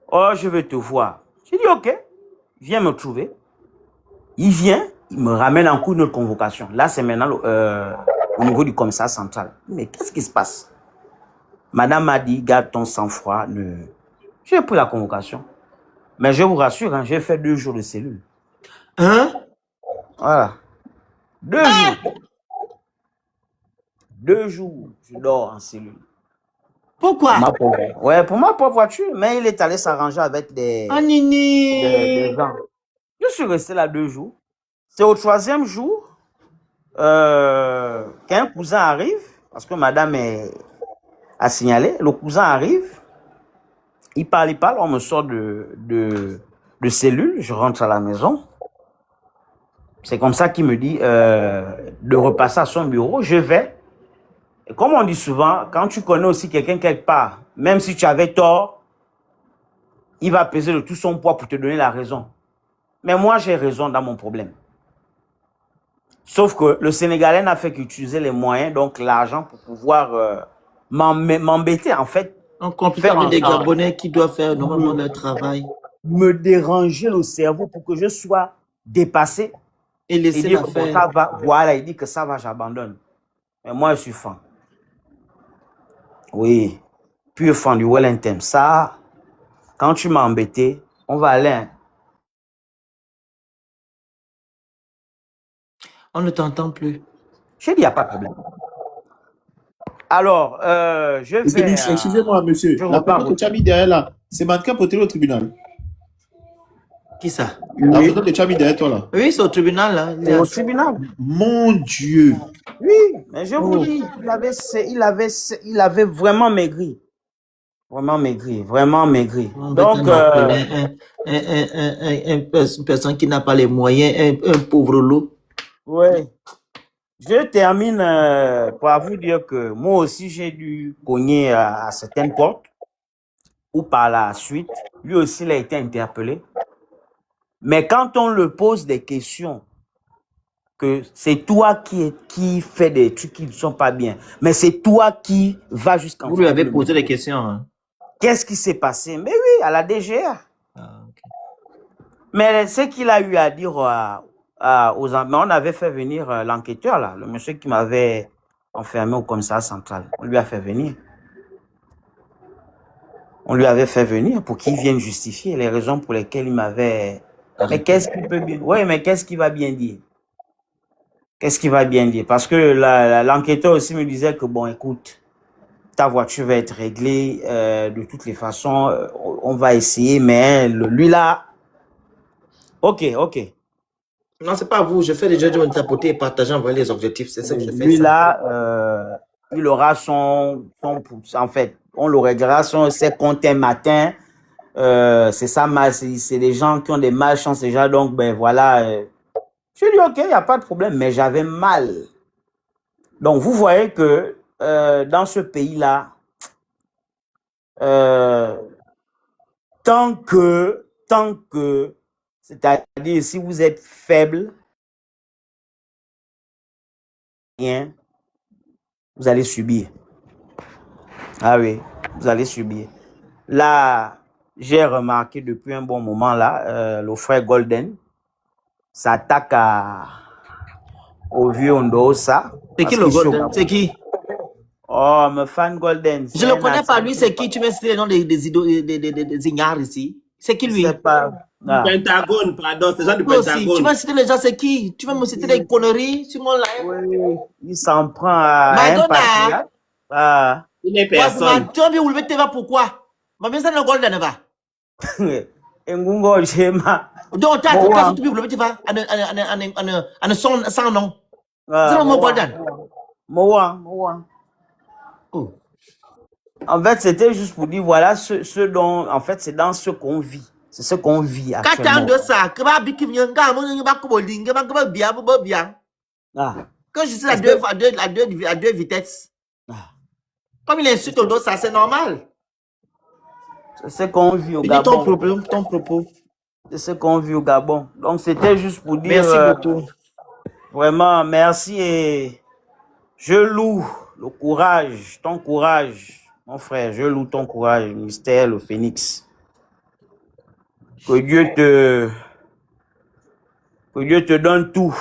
Oh, je veux te voir. J'ai dit, ok, viens me trouver. Il vient, il me ramène en cours de convocation. Là, c'est maintenant au niveau du commissariat central. Mais qu'est-ce qui se passe? Madame m'a dit, garde ton sang-froid. J'ai pris la convocation. Mais je vous rassure, hein, j'ai fait 2 jours de cellule. Hein? Voilà. 2 jours. 2 jours, je dors en cellule. Pourquoi? Pour ma pauvre voiture. Mais il est allé s'arranger avec des gens. Je suis resté là 2 jours. C'est au 3e jour qu'un cousin arrive, parce que madame a signalé, le cousin arrive, il parle, on me sort de cellule, je rentre à la maison. C'est comme ça qu'il me dit de repasser à son bureau, je vais. Et comme on dit souvent, quand tu connais aussi quelqu'un quelque part, même si tu avais tort, il va peser de tout son poids pour te donner la raison. Mais moi, j'ai raison dans mon problème. Sauf que le Sénégalais n'a fait qu'utiliser les moyens, donc l'argent, pour pouvoir m'embêter, en fait. En compliquant avec des Gabonais qui doivent faire normalement leur travail. Me déranger le cerveau pour que je sois dépassé. Et laisser la faire. Voilà, il dit que ça va, j'abandonne. Mais moi, je suis fan. Oui, pur fan du Wellington. Ça, quand tu m'as embêté, on va aller. Hein. On ne t'entend plus. J'ai dit, il n'y a pas de problème. Alors, je vais... Excusez-moi, monsieur. La personne que tu as mis derrière là, c'est mannequin pour au tribunal. Qui ça? La personne que tu as mis derrière toi là. Oui, c'est au tribunal là. C'est au tribunal. Mon Dieu. Oui, mais je vous dis, il avait vraiment maigri. Vraiment maigri, vraiment maigri. On peut Donc, appeler une personne qui n'a pas les moyens, un pauvre loup. ouais. Je termine par vous dire que moi aussi, j'ai dû cogner à certaines portes, ou par la suite, lui aussi, il a été interpellé. Mais quand on le pose des questions, que c'est toi qui fais des trucs qui ne sont pas bien, mais c'est toi qui vas jusqu'en Vous lui avez posé des questions. Hein? Qu'est-ce qui s'est passé? Mais oui, à la DGA. Ah, okay. Mais ce qu'il a eu à dire aux amis, on avait fait venir l'enquêteur, là, le monsieur qui m'avait enfermé au commissariat central. On lui a fait venir. On lui avait fait venir pour qu'il vienne justifier les raisons pour lesquelles il m'avait... Mais qu'est-ce qu'il peut bien... Oui, mais qu'est-ce qu'il va bien dire? Qu'est-ce qu'il va bien dire? Parce que l'enquêteur aussi me disait que, bon, écoute, ta voiture va être réglée de toutes les façons. On va essayer, mais lui là... Ok. Non, c'est pas vous. Je fais déjà du tapoter et partager, envoyer les objectifs. C'est ça que je fais. Lui là, il aura son... En fait, on le réglera ses comptes un matin. C'est ça, c'est des gens qui ont des malchances déjà. Donc, ben voilà... Je lui ai dit, ok, il n'y a pas de problème, mais j'avais mal. Donc, vous voyez que dans ce pays-là, tant que, c'est-à-dire si vous êtes faible, vous allez subir. Ah oui, vous allez subir. Là, j'ai remarqué depuis un bon moment, là, le frère Golden s'attaque au vieux Ondosa. C'est qui le Golden? C'est qui? Oh, me fan Golden. Je le connais pas, lui, c'est qui? Tu m'as cité les noms des ignares ici. C'est qui lui? C'est pas... Pentagone, pardon, c'est genre du Aussi, Pentagone. tu m'as cité les gens, c'est qui? Tu vas me citer des conneries sur mon live? Oui, il s'en prend à un patriarche. Ah. Il est personne. Tu as vu où le va pourquoi? Ma bien ça le Golden va. Ngungo Jema. Donc, tu as tout le va en sans nom. C'est le mot Golden. Moa. Oh. En fait, c'était juste pour dire, voilà ce dont, en fait, c'est dans ce qu'on vit. C'est ce qu'on vit actuellement. Quand je suis à deux vitesses. Comme il insulte au dos, ça c'est normal. C'est ce qu'on vit au Gabon. Ton propos. C'est ce qu'on vit au Gabon. Donc, c'était juste pour dire... Merci beaucoup. Vraiment, merci et je loue le courage, ton courage, mon frère. Je loue ton courage, Mystère, le Phénix. Que Dieu te donne tout.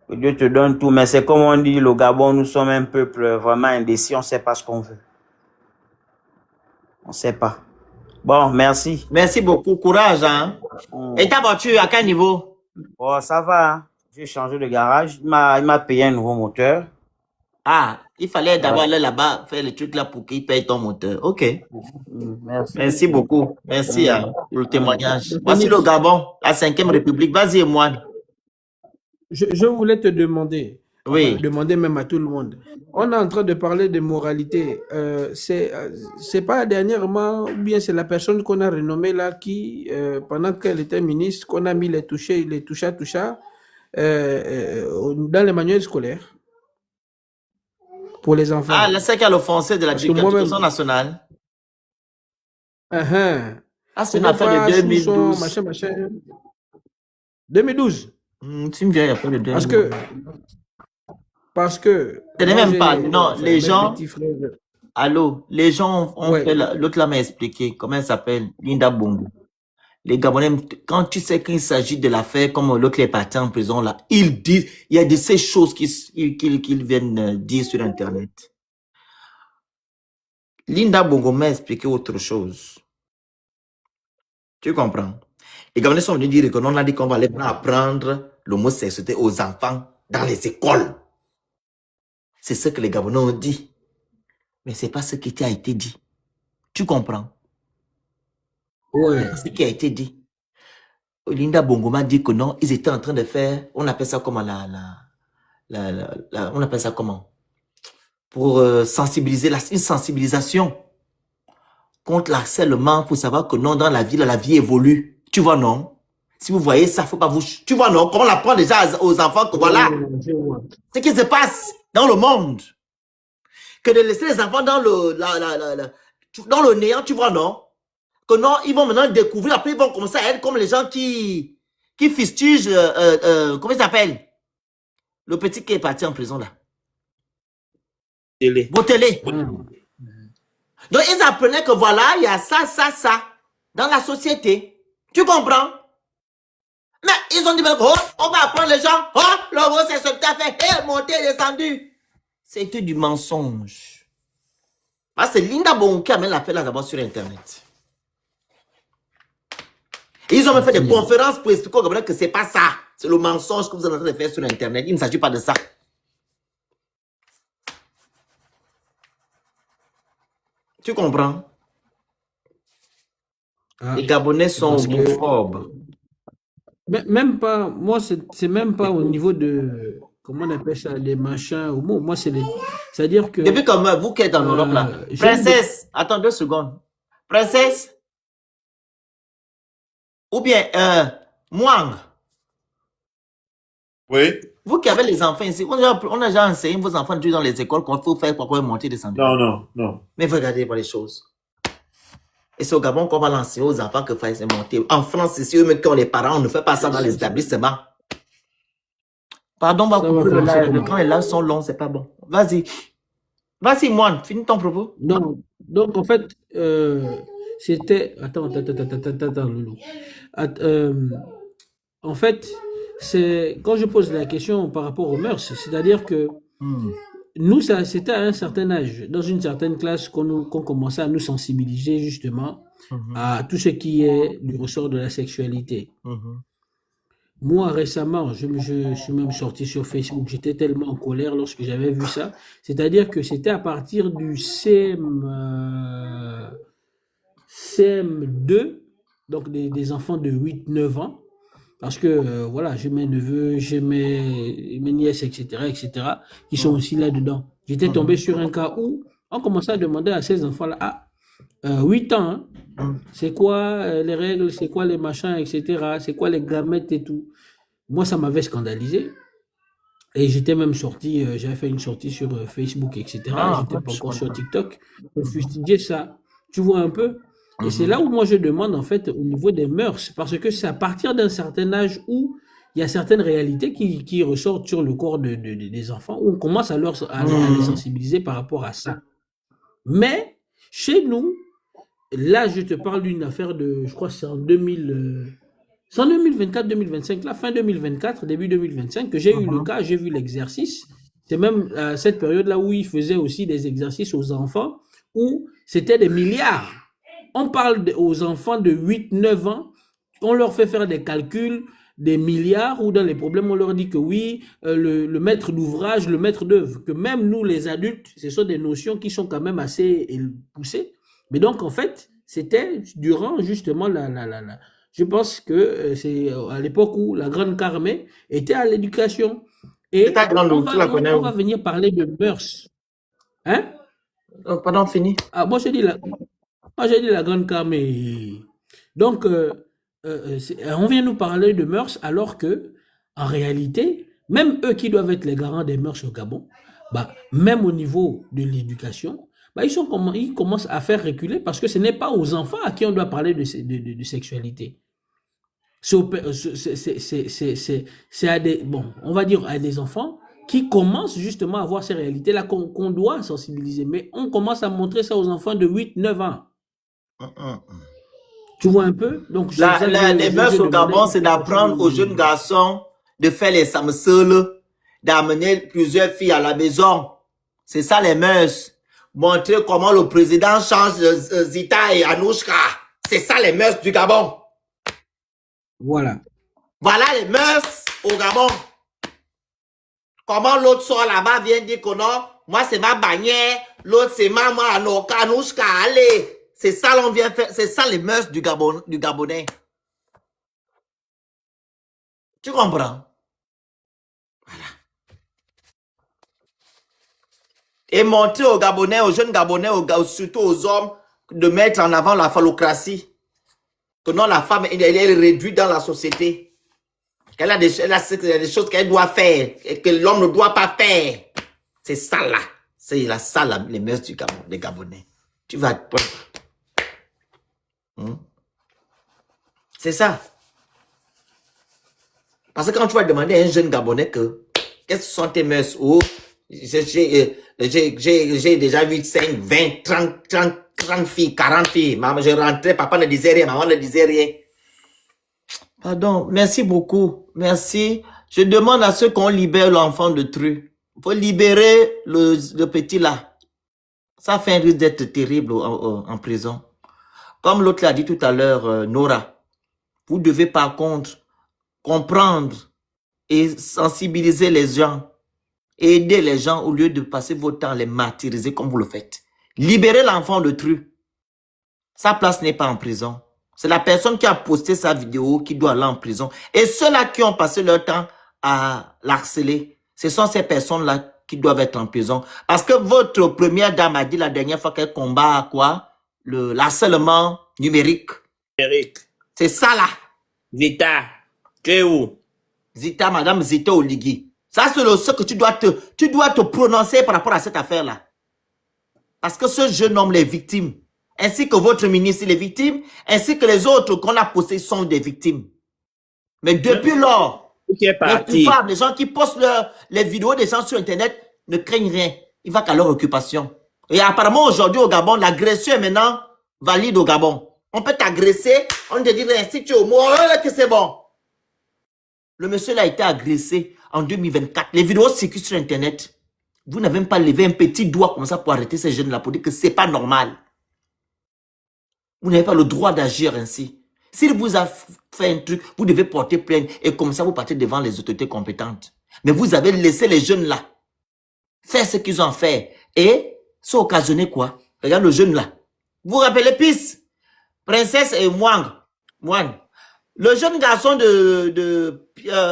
Que Dieu te donne tout. Mais c'est comme on dit, le Gabon, nous sommes un peuple vraiment indécis. On ne sait pas ce qu'on veut. On ne sait pas. Bon, merci. Merci beaucoup. Courage, hein. Et ta voiture, à quel niveau? Bon, ça va. Hein. J'ai changé de garage. Il m'a payé un nouveau moteur. Ah, il fallait d'abord aller là-bas, faire le truc là pour qu'il paye ton moteur. Ok. Merci. Merci beaucoup. Merci hein, pour le témoignage. Voici le Gabon, la 5e République. Vas-y, moi. Je voulais te demander, oui. Demander même à tout le monde. On est en train de parler de moralité. C'est pas dernièrement, ou bien c'est la personne qu'on a renommée là qui, pendant qu'elle était ministre, qu'on a mis les toucha dans les manuels scolaires pour les enfants. Ah, là, c'est qu'il y a le français de l'éducation nationale. Ah, c'est une affaire de 2012. Machin. 2012. Tu me viens après de 2012. Parce que ce n'est même pas, non, les gens, allô, les gens ont fait, l'autre là m'a expliqué, comment elle s'appelle, Linda Bongo. Les Gabonais, quand tu sais qu'il s'agit de l'affaire, comme l'autre est parti en prison là, ils disent, il y a de ces choses qu'ils viennent dire sur Internet. Linda Bongo m'a expliqué autre chose. Tu comprends? Les Gabonais sont venus dire que non, on a dit qu'on va aller apprendre l'homosexualité aux enfants dans les écoles. C'est ce que les Gabonais ont dit. Mais ce n'est pas ce qui a été dit. Tu comprends? Oui. C'est ce qui a été dit. Linda Bongo m'a dit que non, ils étaient en train de faire, on appelle ça comment on appelle ça comment? pour sensibiliser, une sensibilisation contre l'harcèlement pour savoir que non, dans la vie évolue. Tu vois, non? Si vous voyez ça, faut pas vous... Tu vois, non? Comment on apprend déjà aux enfants que voilà ce qui se passe dans le monde. Que de laisser les enfants dans le néant, tu vois, non? Que non, ils vont maintenant découvrir, après ils vont commencer à être comme les gens qui fustigent, comment il s'appelle? Le petit qui est parti en prison, là. Télé. Botelé. Donc, ils apprenaient que voilà, il y a ça, dans la société. Tu comprends? Mais ils ont dit, oh, on va apprendre les gens, oh, l'homosexualité a fait, monté, descendu. C'était du mensonge. Ah, c'est Linda Bon qui a mis l'affaire là d'abord sur Internet. Et ils ont même fait des conférences pour expliquer au Gabonais que c'est pas ça. C'est le mensonge que vous êtes en train de faire sur Internet. Il ne s'agit pas de ça. Tu comprends? Ah, Les Gabonais sont parce que homophobes. même pas, moi, c'est même pas au niveau de, comment on appelle ça, les machins homo. Moi, c'est-à-dire que Depuis comme vous qui êtes en Europe là. Princesse, attends 2 secondes. Princesse, ou bien Mwang, Oui. vous qui avez les enfants ici, on a déjà enseigné vos enfants dans les écoles qu'on faut faire pour monter, descendre. Non. Mais vous regardez pas les choses. Et c'est au Gabon qu'on va l'enseigner aux enfants que faut monter. En France, ici, eux, qui ont les parents, on ne fait pas ça dans les établissements. Pardon, on va couper le live. Quand les lives sont longs, c'est pas bon. Vas-y. Vas-y, Moine, finis ton propos. Non, donc en fait, c'était. Attends, Loulou. En fait, c'est quand je pose la question par rapport aux mœurs, c'est-à-dire que nous, c'était à un certain âge, dans une certaine classe, qu'on commençait à nous sensibiliser justement à tout ce qui est du ressort de la sexualité. Moi, récemment, je suis même sorti sur Facebook. J'étais tellement en colère lorsque j'avais vu ça. C'est-à-dire que c'était à partir du CM2, donc des enfants de 8-9 ans. Parce que, voilà, j'ai mes neveux, j'ai mes nièces, etc., qui sont aussi là-dedans. J'étais tombé sur un cas où on commençait à demander à ces enfants-là, 8 ans, hein, c'est quoi les règles, c'est quoi les machins, etc., c'est quoi les gamètes et tout. Moi, ça m'avait scandalisé. Et j'étais même sorti, j'avais fait une sortie sur Facebook, etc. J'étais pas encore sur TikTok pour fustiger ça. Tu vois un peu? Et c'est là où moi je demande en fait au niveau des mœurs, parce que c'est à partir d'un certain âge où il y a certaines réalités qui ressortent sur le corps des enfants, où on commence à les sensibiliser par rapport à ça. Mais chez nous, là je te parle d'une affaire de, je crois que c'est en 2024-2025, la fin 2024, début 2025, que j'ai eu le cas, j'ai vu l'exercice. C'est même à cette période-là où ils faisaient aussi des exercices aux enfants, où c'était des milliards. On parle aux enfants de 8-9 ans, on leur fait faire des calculs, des milliards, ou dans les problèmes, on leur dit que oui, le maître d'ouvrage, le maître d'œuvre, que même nous, les adultes, ce sont des notions qui sont quand même assez poussées. Mais donc, en fait, c'était durant justement je pense que c'est à l'époque où la grande Carmé était à l'éducation. Et on va venir parler de mœurs. Hein? Oh, pardon, fini. Ah, moi, j'ai dit la grande Carmé. Donc, on vient nous parler de mœurs alors que, en réalité, même eux qui doivent être les garants des mœurs au Gabon, même au niveau de l'éducation, ils commencent à faire reculer parce que ce n'est pas aux enfants à qui on doit parler de sexualité. C'est à des, on va dire à des enfants qui commencent justement à voir ces réalités-là qu'on doit sensibiliser. Mais on commence à montrer ça aux enfants de 8-9 ans. Tu vois un peu? Donc, les mœurs au Gabon, c'est d'apprendre aux jeunes garçons de faire les samseuls, d'amener plusieurs filles à la maison. C'est ça les mœurs. Montrer comment le président change Zita et Anouchka. C'est ça les mœurs du Gabon. Voilà. Voilà les mœurs au Gabon. Comment l'autre sort là-bas vient dire que non, moi c'est ma bannière, l'autre c'est maman Anouchka, allez. C'est ça l'on vient faire, c'est ça les mœurs du Gabonais. Tu comprends? Voilà. Et montrer aux Gabonais, aux jeunes Gabonais, surtout aux hommes, de mettre en avant la phallocratie. Que non, la femme, elle est réduite dans la société. Qu'elle a des choses qu'elle doit faire et que l'homme ne doit pas faire. C'est ça là. C'est ça là, les mœurs des Gabonais. Tu vas... C'est ça. Parce que quand tu vas demander à un jeune Gabonais qu'est-ce que sont tes mœurs, oh, j'ai déjà vu 5, 20, 30 filles, 40 filles. Maman, je rentrais, papa ne disait rien, maman ne disait rien. Pardon, merci beaucoup. Merci. Je demande à ceux qu'on libère l'enfant de Tru. Il faut libérer le petit là. Ça fait un risque d'être terrible en prison. Comme l'autre l'a dit tout à l'heure, Nora, vous devez par contre comprendre et sensibiliser les gens, aider les gens au lieu de passer votre temps à les martyriser comme vous le faites. Libérez l'enfant de Tru. Sa place n'est pas en prison. C'est la personne qui a posté sa vidéo qui doit aller en prison. Et ceux-là qui ont passé leur temps à l'harceler, ce sont ces personnes-là qui doivent être en prison. Parce que votre première dame a dit la dernière fois qu'elle combat quoi? Le harcèlement numérique. Eric. C'est ça là. Zita. Tu es où? Zita, madame Zita Oligui. Ça, c'est ce que tu dois te prononcer par rapport à cette affaire-là. Parce que ce jeune homme, les victimes, ainsi que votre ministre, les victimes, ainsi que les autres qu'on a postés sont des victimes. Mais depuis lors, les coupables, les gens qui postent les vidéos des gens sur Internet ne craignent rien. Il va qu'à leur occupation. Et apparemment, aujourd'hui au Gabon, l'agression est maintenant valide au Gabon. On peut t'agresser, on te dit, si tu es au mot, que c'est bon. Le monsieur là a été agressé en 2024. Les vidéos circulent sur Internet. Vous n'avez même pas levé un petit doigt comme ça pour arrêter ces jeunes-là, pour dire que c'est pas normal. Vous n'avez pas le droit d'agir ainsi. S'il vous a fait un truc, vous devez porter plainte et comme ça vous partez devant les autorités compétentes. Mais vous avez laissé les jeunes là faire ce qu'ils ont fait. Et ça occasionné quoi? Regarde le jeune là. Vous vous rappelez Pisse? Princesse et Mwang. Le jeune garçon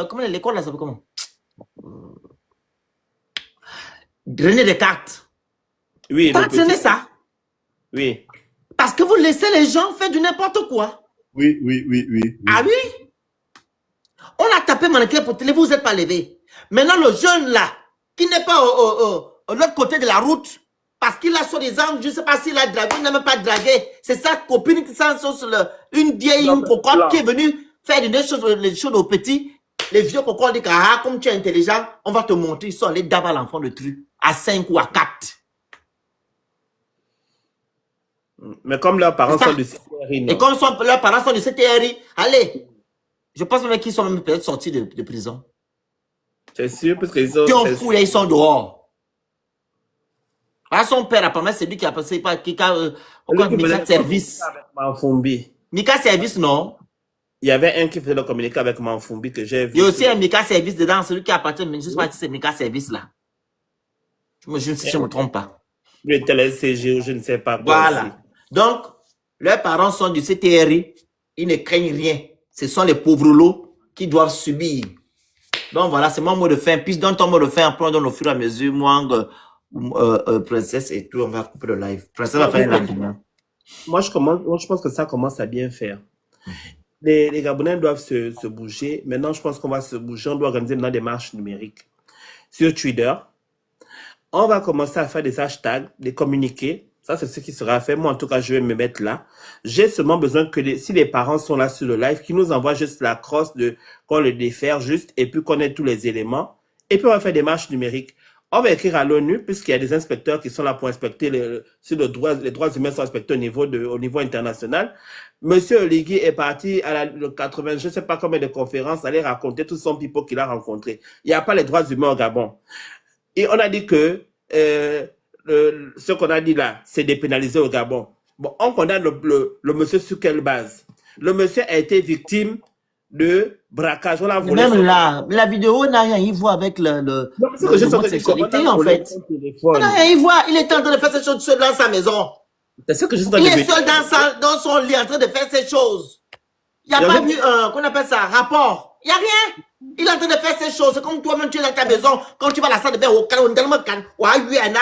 comment l'école là s'appelle comment? René Descartes. Oui. Vous comprenez ça? Oui. Parce que vous laissez les gens faire du n'importe quoi. Oui. Ah oui? On a tapé mannequin pour télé, vous n'êtes pas levé. Maintenant, le jeune là, qui n'est pas de l'autre côté de la route, parce qu'il a soi-disant, je ne sais pas s'il a dragué, il n'a même pas dragué. C'est sa copine qui s'en sort sur une vieille, une cocotte qui est venue faire les choses aux petits. Les vieux cocottes disent, ah, comme tu es intelligent, on va te montrer, ils sont allés d'avoir l'enfant de Tru, à 5 ou à 4. Mais comme leurs parents sont du CTRI, non? Et comme leurs parents sont du CTRI, allez, je pense même qu'ils sont même peut-être sortis de prison. C'est sûr, parce qu'ils ont... Ils sont dehors. Ah, son père, apparemment, c'est lui qui a passé par Mika Service. Mika Service, non? Il y avait un qui faisait le communiqué avec Manfumbi que j'ai vu. Il y a aussi un Mika Service dedans, celui qui appartient, mais je ne sais pas si c'est Mika Service là. Je ne sais si je ne me trompe pas. Le TLCG, je ne sais pas. Voilà. Aussi. Donc, leurs parents sont du CTRI, ils ne craignent rien. Ce sont les pauvres lots qui doivent subir. Donc voilà, c'est mon mot de fin. Puis dans ton mot de fin, après on donne au fur et à mesure, Mwang, Princesse et tout, on va couper le live. Princesse va faire une live. Moi, je pense que ça commence à bien faire. Les Gabonais doivent se bouger. Maintenant, je pense qu'on va se bouger. On doit organiser maintenant des marches numériques sur Twitter. On va commencer à faire des hashtags, des communiqués. Ça, c'est ce qui sera fait. Moi, en tout cas, je vais me mettre là. J'ai seulement besoin que si les parents sont là sur le live, qu'ils nous envoient juste la crosse qu'on le défaire juste et puis qu'on ait tous les éléments. Et puis, on va faire des marches numériques. On va écrire à l'ONU, puisqu'il y a des inspecteurs qui sont là pour inspecter si les droits humains sont inspectés au niveau international. Monsieur Oligui est parti à le 80, je ne sais pas combien de conférences, aller raconter tout son pipeau qu'il a rencontré. Il n'y a pas les droits humains au Gabon. Et on a dit que ce qu'on a dit là, c'est dépénalisé au Gabon. Bon, on condamne le monsieur sur quelle base? Le monsieur a été victime de braquage. On l'a volé. Même là, la vidéo n'a rien à y voir avec le sexualité en fait. On n'a rien à y voir. Il est en train de faire ces choses seul dans sa maison. C'est ce que je Il est seul dans son lit en train de faire ces choses. Il n'y a pas vu, qu'on appelle ça, rapport. Il n'y a rien. Il est en train de faire ces choses. C'est comme toi-même, tu es dans ta maison. Quand tu vas à la salle de bain, au calme, tellement calme. Ou à Guyana.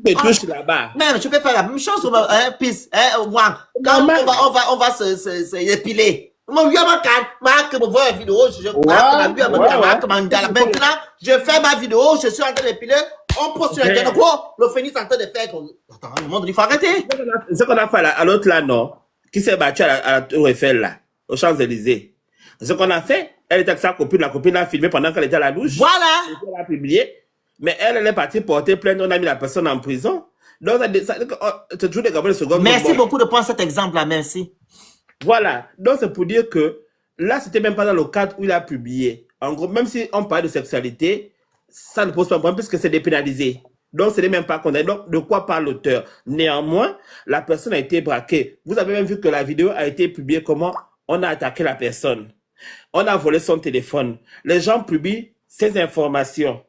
Tu me touches là-bas. Même, tu peux faire la même chose. Hein, pisse. Hein, moi. Quand on va se épiler. Moi, oui, je me vois une vidéo. Maintenant, je fais ma vidéo. Je suis en train d'épiler. On poste sur Internet. Le Phénix est en train de faire. Attends, le monde, il faut arrêter. Ce qu'on a fait à l'autre là, non? Qui s'est battu à la Tour Eiffel là, aux Champs-Élysées. Ce qu'on a fait, elle était avec sa copine, la copine a filmé pendant qu'elle était à la douche. Voilà. Elle a publié. Mais elle est partie porter plainte, on a mis la personne en prison. Donc, c'est toujours des Gabonais secondes. Merci beaucoup de prendre cet exemple-là, merci. Voilà. Donc, c'est pour dire que là, c'était même pas dans le cadre où il a publié. En gros, même si on parle de sexualité, ça ne pose pas de problème puisque c'est dépénalisé. Donc, ce n'est même pas condamné. Donc, de quoi parle l'auteur? Néanmoins, la personne a été braquée. Vous avez même vu que la vidéo a été publiée comment on a attaqué la personne. On a volé son téléphone. Les gens publient ces informations.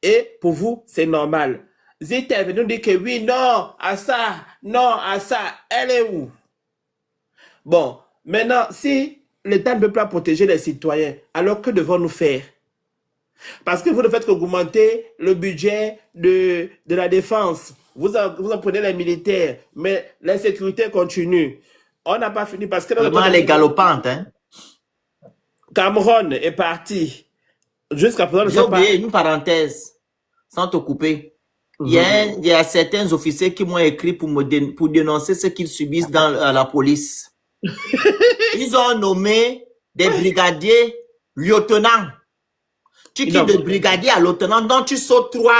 Et pour vous, c'est normal. Zita est venu dire que oui, non, à ça, non, à ça. Elle est où? Bon, maintenant, si l'État ne peut pas protéger les citoyens, alors que devons-nous faire? Parce que vous ne faites qu'augmenter le budget de la défense. Vous en prenez les militaires, mais l'insécurité continue. On n'a pas fini parce que... Vraiment, elle est galopante, hein? Cameroun est parti. Jusqu'à présent, j'ai oublié une parenthèse, sans te couper. Il y a certains officiers qui m'ont écrit pour dénoncer ce qu'ils subissent dans la police. Ils ont nommé des brigadiers lieutenants. Tu quittes de brigadier à lieutenant, donc tu sautes 3.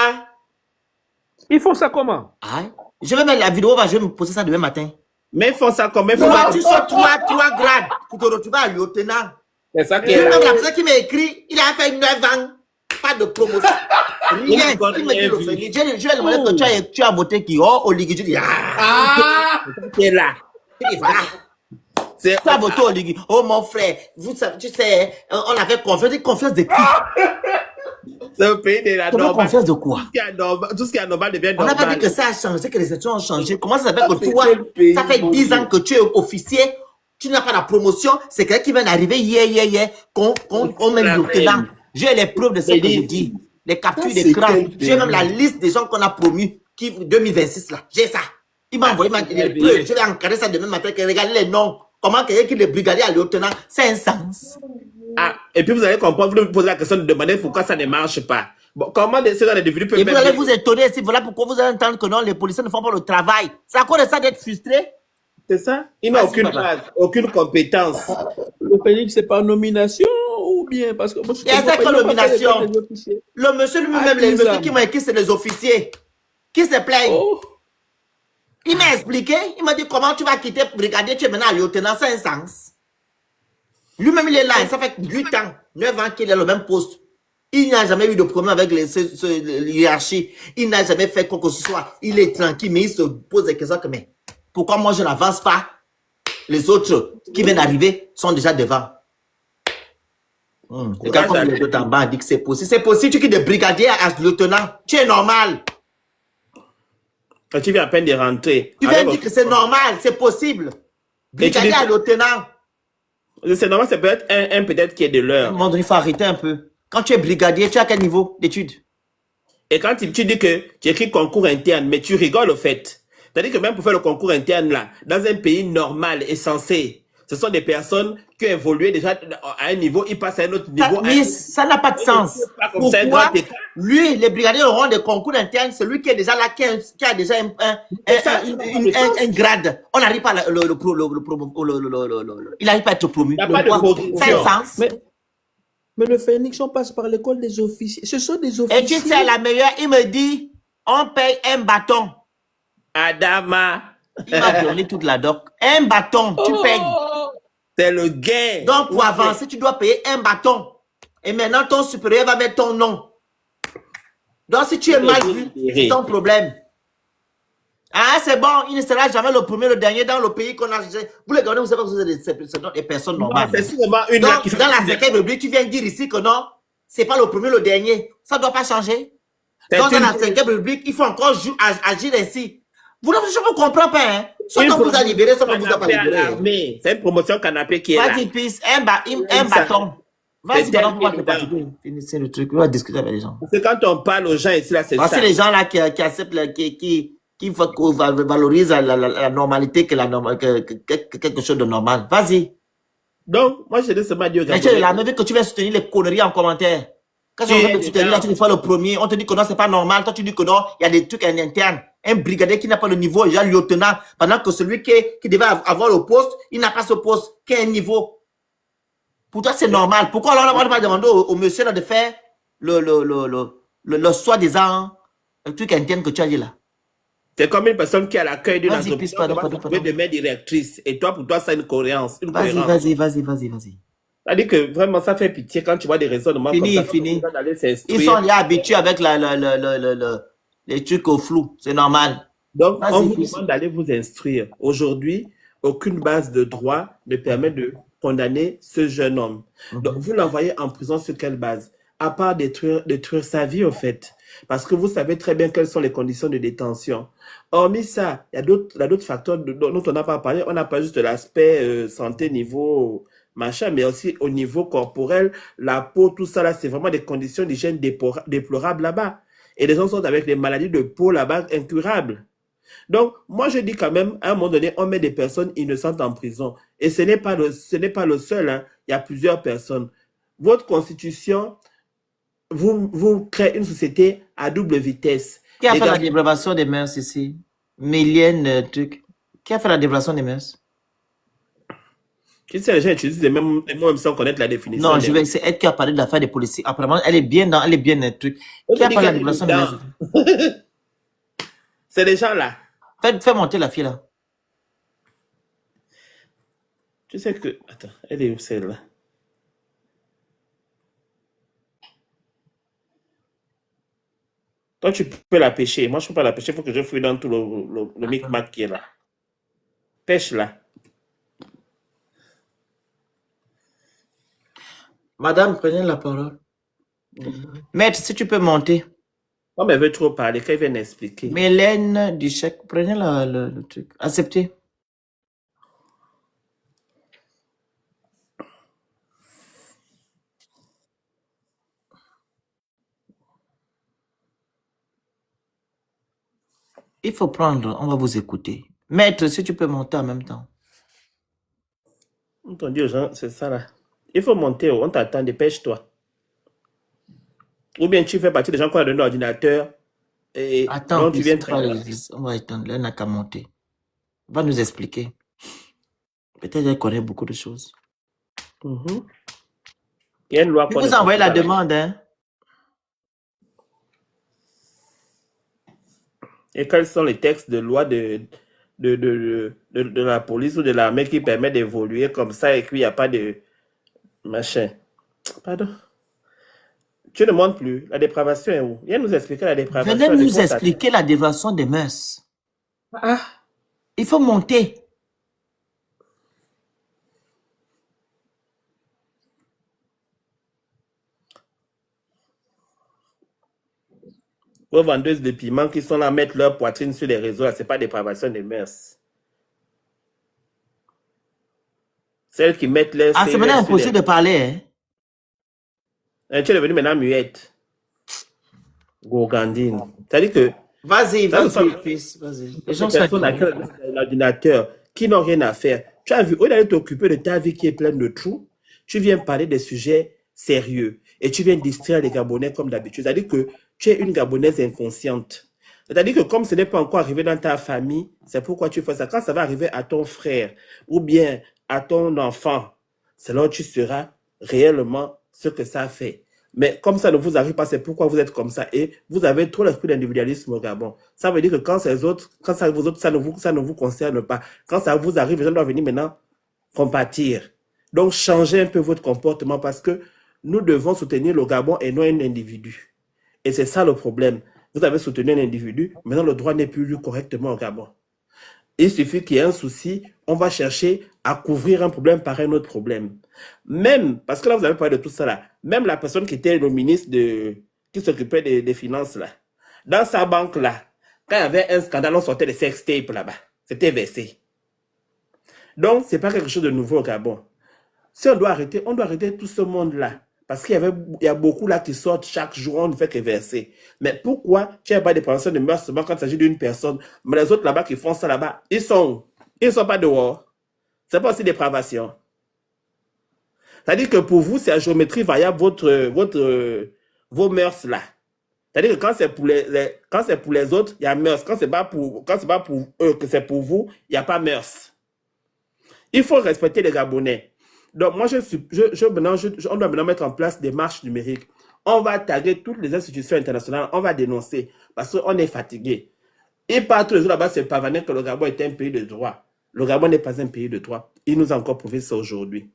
Ils font ça comment? Ah, je vais mettre la vidéo, je vais me poser ça demain matin. Mais ils font ça comment? Tu sautes 3 grades pour te retrouver à lieutenant. C'est ça qui est là. La personne qui m'a écrit, il a fait 9 ans, pas de promotion. Rien. Il me dit le Félix. Je lui ai demandé que tu as voté qui? Oh, Oligui. Je dis, qui est là. Tu as voté Oligui. Oh, mon frère, vous savez, tu sais, on avait confiance de qui? C'est un pays de la normale. Confiance de quoi? Tout ce qui est normal devient normal. On n'a pas dit que ça a changé, que les études ont changé. Comment ça s'appelle que toi, ça fait 10 ans que tu es officier, tu n'as pas la promotion, c'est quelqu'un qui vient d'arriver hier, qu'on met le lieutenant. J'ai les preuves de ce que je dis. Les captures d'écran. J'ai même la liste des gens qu'on a promus, qui 2026 là. J'ai ça. Il m'a envoyé les preuves. Je vais encadrer ça demain matin, regardez les noms. Comment quelqu'un qui est brigadier à lieutenant, c'est un sens. Ah, et puis vous allez comprendre, vous me posez la question de demander pourquoi ça ne marche pas. Bon, comment cela est devenu... Et vous allez vous étonner, si voilà pourquoi vous allez entendre que non, les policiers ne font pas le travail. C'est à cause de ça d'être frustré. C'est ça? Il n'a aucune base, aucune compétence. Le Félix, c'est par nomination ou bien parce que... Il y a ça que nomination. Le monsieur lui-même, les messieurs qui m'ont écrit, c'est les officiers. Qui se plaignent. Oh. Il m'a expliqué, il m'a dit comment tu vas quitter brigadier, tu es maintenant lieutenant, c'est un sens. Lui-même, il est là, ça fait 8 ans, 9 ans qu'il est le même poste. Il n'a jamais eu de problème avec l'hiérarchie. Il n'a jamais fait quoi que ce soit. Il est tranquille, mais il se pose des questions comme, mais pourquoi moi je n'avance pas? Les autres qui viennent d'arriver sont déjà devant. Les gars comme les autres en bas dit que c'est possible. C'est possible, tu quittes de brigadier à lieutenant. Tu es normal. Quand tu viens à peine de rentrer. Tu viens dire que c'est normal, c'est possible. Brigadier à lieutenant. C'est normal, c'est peut-être un peut-être qui est de l'heure. Il faut arrêter un peu. Quand tu es brigadier, tu as quel niveau d'études? Et quand tu dis que tu écris concours interne, mais tu rigoles au fait. C'est-à-dire que même pour faire le concours interne là, dans un pays normal et censé, ce sont des personnes qui ont évolué déjà à un niveau, ils passent à un autre niveau. Mais ça n'a pas de sens. Pourquoi lui, les brigadiers auront des concours internes, celui qui est déjà là, qui a déjà un grade. On n'arrive pas à il n'arrive pas à être promu. Il n'y a pas de progression. Ça a un sens. Mais le Phénix, on passe par l'école des officiers. Ce sont des officiers. Et tu sais, la meilleure, il me dit, on paye un bâton. Adama. Il m'a donné toute la doc. Un bâton, tu payes. C'est le gain. Donc, pour avancer, tu dois payer un bâton. Et maintenant, ton supérieur va mettre ton nom. Donc, si tu es mal vu, c'est ton problème. Ah, c'est bon, il ne sera jamais le premier, le dernier dans le pays qu'on a. Vous les gardez, vous savez que vous êtes des personnes normales. C'est sûrement une donc, dans la 5e République, tu viens dire ici que non, c'est pas le premier, le dernier. Ça ne doit pas changer. Donc, dans la 5e République, il faut encore agir ainsi. Je ne vous comprends pas, hein. Soit on vous a libéré, soit on vous a pas libéré. C'est une promotion canapé qui est là. Vas-y, pisse, un bâton. Vas-y, C'est elle pendant qui qu'on est va te dedans. fatiguer. Finissez le truc. On va discuter avec les gens. Parce que quand on parle aux gens ici, là, c'est Parce que ça. les gens là qui acceptent, qui valorisent la normalité que quelque chose de normal. Vas-y. Donc, moi, je dis seulement à Dieu Mais tu es la même que tu vas soutenir les conneries en commentaire. Quand Tu on es va te soutenir, là, dedans. tu fais le premier. On te dit que non, c'est pas normal. Toi, tu dis que non, il y a des trucs en interne. Un brigadier qui n'a pas le niveau, il y a le lieutenant. Pendant que celui qui devait avoir le poste, il n'a pas ce poste. Quel niveau? Pour toi, c'est normal. Pourquoi alors on va demander au monsieur là, de faire le soi-disant le truc interne que tu as dit là? C'est comme une personne qui est à l'accueil d'une Vas-y, entreprise. pisse, pardon. De mettre directrice. Et toi, pour toi, c'est une cohérence. Vas-y. C'est-à-dire que vraiment, ça fait pitié quand tu vois des raisonnements comme ça. Fini. D'aller s'instruire. Ils sont déjà habitués avec les trucs au flou. C'est normal. Donc, on vous demande d'aller vous instruire. Aujourd'hui, aucune base de droit ne permet de condamner ce jeune homme. Donc, vous l'envoyez en prison sur quelle base? À part détruire sa vie, au fait. Parce que vous savez très bien quelles sont les conditions de détention. Hormis ça, il y a d'autres facteurs dont on n'a pas parlé. On n'a pas juste l'aspect santé niveau machin, mais aussi au niveau corporel, la peau, tout ça là, c'est vraiment des conditions d'hygiène déplorables là-bas. Et les gens sont avec des maladies de peau là-bas incurables. Donc, moi, je dis quand même, à un moment donné, on met des personnes innocentes en prison. Et ce n'est pas le seul. Hein. Il y a plusieurs personnes. Votre constitution, vous créez une société à double vitesse. Qui a fait la dépravation des mœurs ici? Mélienne, truc. Qui a fait la dépravation des mœurs? Tu sais, les gens utilisent les mêmes mots sans connaître la définition. Non, je vais essayer. Elle qui a parlé de l'affaire des policiers. Apparemment, elle est bien un truc. Qui a fait la dépravation des mœurs? C'est les gens là. Fais monter la fille là. Tu sais que... Attends, elle est où celle-là? Toi, tu peux la pêcher. Moi, je ne peux pas la pêcher. Il faut que je fouille dans tout le micmac qui est là. Pêche-la. Madame, prenez la parole. Maître, si tu peux monter. Oh, mais elle veut trop parler. Qu'elle vienne expliquer. Mélène Duchec, prenez le truc. Acceptez. Il faut prendre, on va vous écouter. Maître, si tu peux monter en même temps. Entendu, Jean, c'est ça là. Il faut monter, on t'attend, dépêche-toi. Ou bien tu fais partie des gens qui ont donné l'ordinateur. Et attends, donc tu viens on va attendre, elle n'a qu'à monter. On va nous expliquer. Peut-être qu'elle connaît beaucoup de choses. Il y a une loi. Vous envoyez la demande, hein? Et quels sont les textes de loi de la police ou de l'armée qui permettent d'évoluer comme ça et qu'il n'y a pas de machin? Pardon. Tu ne montres plus. La dépravation est où? Viens nous expliquer la dépravation. Venez nous expliquer la dépravation des mœurs. Ah. Il faut monter. Vos vendeuses de piments qui sont là à mettre leur poitrine sur les réseaux, ce n'est pas dépravation des mœurs. Celles qui mettent les... Ah, c'est maintenant impossible de parler, hein? Tu es devenue maintenant muette. Gourgandine. C'est-à-dire que... Vas-y. Les gens sont avec l'ordinateur qui n'ont rien à faire. Tu as vu, au lieu d'aller t'occuper de ta vie qui est pleine de trous, tu viens parler des sujets sérieux et tu viens distraire les Gabonais comme d'habitude. C'est-à-dire que tu es une Gabonaise inconsciente. C'est-à-dire que comme ce n'est pas encore arrivé dans ta famille, c'est pourquoi tu fais ça. Quand ça va arriver à ton frère ou bien à ton enfant, c'est là où tu sauras réellement ce que ça fait. Mais comme ça ne vous arrive pas, c'est pourquoi vous êtes comme ça. Et vous avez trop l'esprit d'individualisme au Gabon. Ça veut dire que quand ça vous autres, ça ne vous concerne pas. Quand ça vous arrive, les gens doivent venir maintenant compatir. Donc, changez un peu votre comportement parce que nous devons soutenir le Gabon et non un individu. Et c'est ça le problème. Vous avez soutenu un individu, maintenant le droit n'est plus lu correctement au Gabon. Il suffit qu'il y ait un souci, on va chercher à couvrir un problème par un autre problème. Même, parce que là vous avez parlé de tout ça là, même la personne qui était le ministre qui s'occupait des finances là, dans sa banque là, quand il y avait un scandale, on sortait des sextapes là-bas. C'était versé. Donc, c'est pas quelque chose de nouveau au Gabon. Si on doit arrêter tout ce monde-là. Parce qu'il y a beaucoup là qui sortent chaque jour, on ne fait que verser. Mais pourquoi tu n'as pas des préventions de mœurs seulement quand il s'agit d'une personne? Mais les autres là-bas qui font ça là-bas, ils ne sont pas dehors. C'est pas aussi dépravation. C'est-à-dire que pour vous, c'est à géométrie variable vos mœurs là. C'est-à-dire que quand c'est pour les autres, il y a mœurs. Quand c'est pas pour eux, que c'est pour vous, il n'y a pas mœurs. Il faut respecter les Gabonais. Donc, moi, on doit maintenant mettre en place des marches numériques. On va taguer toutes les institutions internationales, on va dénoncer parce qu'on est fatigué. Et partout les jours là-bas, c'est pavané que le Gabon est un pays de droit. Le Gabon n'est pas un pays de droit. Il nous a encore prouvé ça aujourd'hui.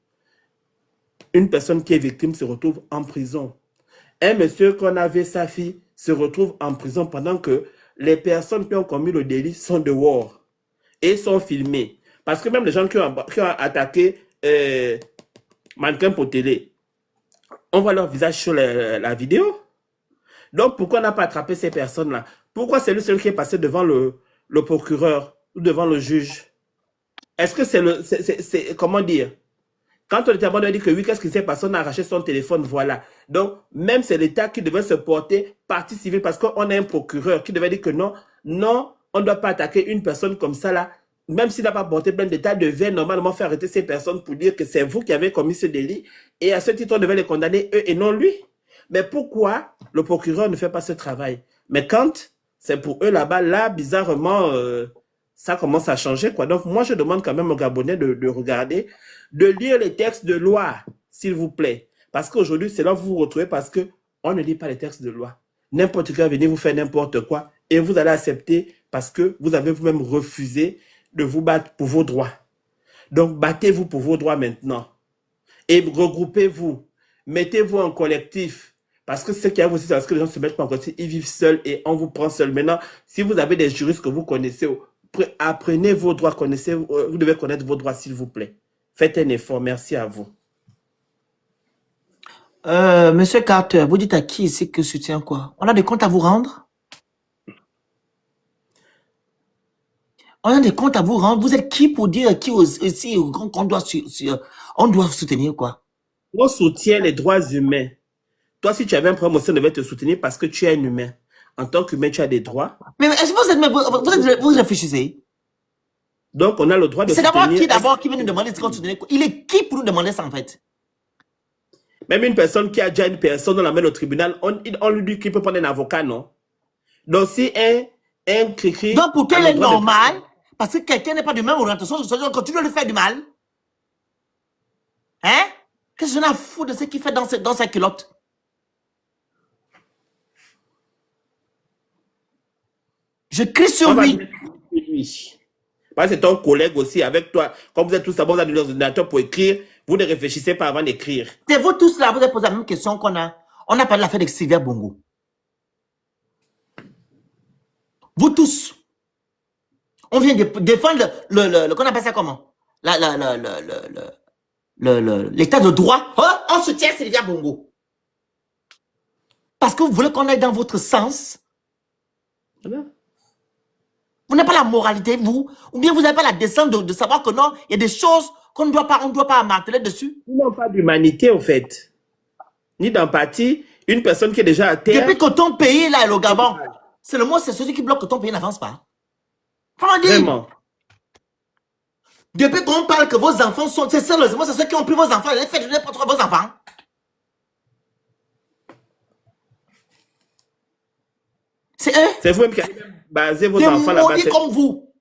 Une personne qui est victime se retrouve en prison. Un monsieur qu'on avait sa fille se retrouve en prison pendant que les personnes qui ont commis le délit sont dehors et sont filmées. Parce que même les gens qui ont attaqué mannequin pour télé, on voit leur visage sur la vidéo. Donc pourquoi on n'a pas attrapé ces personnes-là? Pourquoi c'est lui seul qui est passé devant le procureur ou devant le juge? Est-ce que c'est comment dire? Quand on était à bord, on dit que oui, qu'est-ce qui s'est passé? On a arraché son téléphone, voilà. Donc, même c'est l'État qui devait se porter partie civile parce qu'on a un procureur qui devait dire que non, on ne doit pas attaquer une personne comme ça là. Même s'il n'a pas porté plainte, l'État devait normalement faire arrêter ces personnes pour dire que c'est vous qui avez commis ce délit. Et à ce titre, on devait les condamner eux et non lui. Mais pourquoi le procureur ne fait pas ce travail? Mais quand c'est pour eux là-bas, là, bizarrement, ça commence à changer, quoi. Donc, moi, je demande quand même aux Gabonais de regarder, de lire les textes de loi, s'il vous plaît. Parce qu'aujourd'hui, c'est là que vous vous retrouvez parce qu'on ne lit pas les textes de loi. N'importe qui va venir vous faire n'importe quoi et vous allez accepter parce que vous avez vous-même refusé de vous battre pour vos droits. Donc, battez-vous pour vos droits maintenant. Et regroupez-vous. Mettez-vous en collectif. Parce que ce qui arrive aussi, c'est parce que les gens se mettent pas en collectif. Ils vivent seuls et on vous prend seul. Maintenant, si vous avez des juristes que vous connaissez, apprenez vos droits. Vous devez connaître vos droits, s'il vous plaît. Faites un effort. Merci à vous. Monsieur Carter, vous dites à qui ici que soutient quoi? On a des comptes à vous rendre? On a des comptes à vous rendre. Vous êtes qui pour dire qui aussi qu'on doit on doit soutenir quoi? On soutient les droits humains. Toi, si tu avais un problème aussi, on devait te soutenir parce que tu es un humain. En tant qu'humain, tu as des droits. Mais est-ce que vous réfléchissez? Donc, on a le droit de soutenir. C'est d'abord qui vient nous demander de soutenir quoi? Il est qui pour nous demander ça en fait? Même une personne qui a déjà une personne, on l'amène au tribunal, on lui dit qu'il peut prendre un avocat, non? Donc, si un cri. Donc, pour toi, il est normal, parce que quelqu'un n'est pas de même orientation, on continue de lui faire du mal. Hein? Qu'est-ce que j'en ai à foutre de ce qu'il fait dans sa culotte? Je crie sur lui. Parce que c'est ton collègue aussi avec toi. Comme vous êtes tous d'abord dans l'ordinateur pour écrire, vous ne réfléchissez pas avant d'écrire. C'est vous tous là, vous avez posé la même question qu'on a. On a parlé de l'affaire de Sylvia Bongo. Vous tous. On vient de défendre qu'on appelle ça comment? L'état de droit. Oh, on soutient Sylvia Bongo. Parce que vous voulez qu'on aille dans votre sens. Vous n'avez pas la moralité, vous. Ou bien vous n'avez pas la décence de savoir que non, il y a des choses qu'on ne doit pas marteler dessus. Ils n'ont pas d'humanité, au fait. Ni d'empathie. Une personne qui est déjà à terre. Depuis que ton pays, là, le Gabon, c'est le mot, c'est celui qui bloque que ton pays n'avance pas. Comment dire? Vraiment. Depuis qu'on parle que vos enfants sont... C'est sérieusement, c'est ceux qui ont pris vos enfants et les fait n'importe quoi vos enfants. C'est eux. C'est vous-même qui avez basé vos enfants là-bas. Comme vous.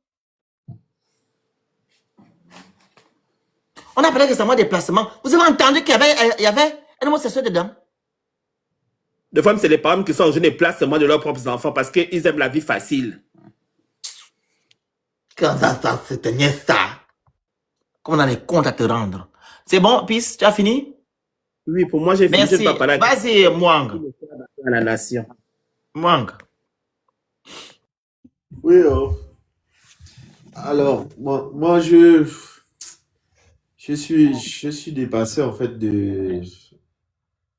On a parlé récemment des placements. Vous avez entendu qu'il y avait un homosexuel dedans? De fois, c'est les parents qui sont en jeu des placements de leurs propres enfants parce qu'ils aiment la vie facile. Quand ça, c'est un ça. Comme on a des comptes à te rendre. C'est bon, Peace, tu as fini? Oui, pour moi, j'ai fini. Merci. Vas-y, Mwang. À la nation. Mwang. Oui, alors, moi je suis dépassé en fait de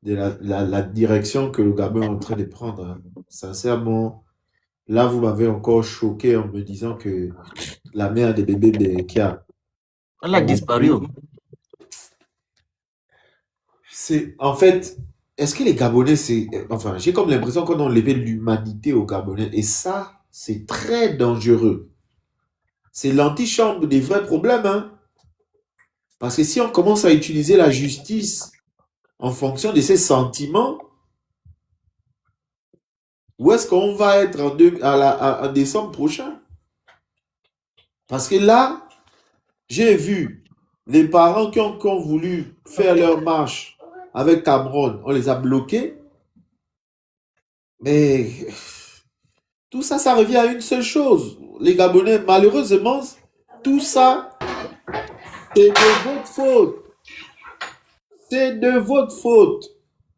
la direction que le Gabon est en train de prendre. Sincèrement, là, vous m'avez encore choqué en me disant que la mère des bébés qui a... Elle a disparu. En fait, est-ce que les Gabonais, enfin, j'ai comme l'impression qu'on a enlevé l'humanité aux Gabonais. Et ça, c'est très dangereux. C'est l'antichambre des vrais problèmes, hein. Parce que si on commence à utiliser la justice en fonction de ses sentiments, où est-ce qu'on va être en décembre prochain? Parce que là, j'ai vu les parents qui ont voulu faire leur marche avec Cameroun, on les a bloqués. Mais tout ça, ça revient à une seule chose. Les Gabonais, malheureusement, tout ça, c'est de votre faute. C'est de votre faute.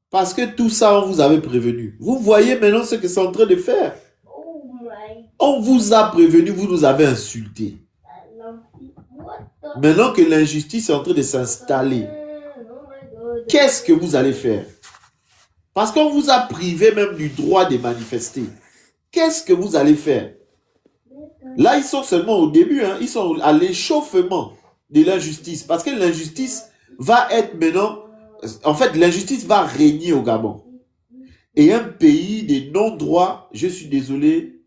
Parce que tout ça, on vous avait prévenu. Vous voyez maintenant ce que c'est en train de faire. On vous a prévenu, vous nous avez insultés. Maintenant que l'injustice est en train de s'installer, qu'est-ce que vous allez faire? Parce qu'on vous a privé même du droit de manifester. Qu'est-ce que vous allez faire? Là, ils sont seulement au début, hein, ils sont à l'échauffement de l'injustice. Parce que l'injustice va être maintenant... En fait, l'injustice va régner au Gabon. Et un pays des non-droits, je suis désolé,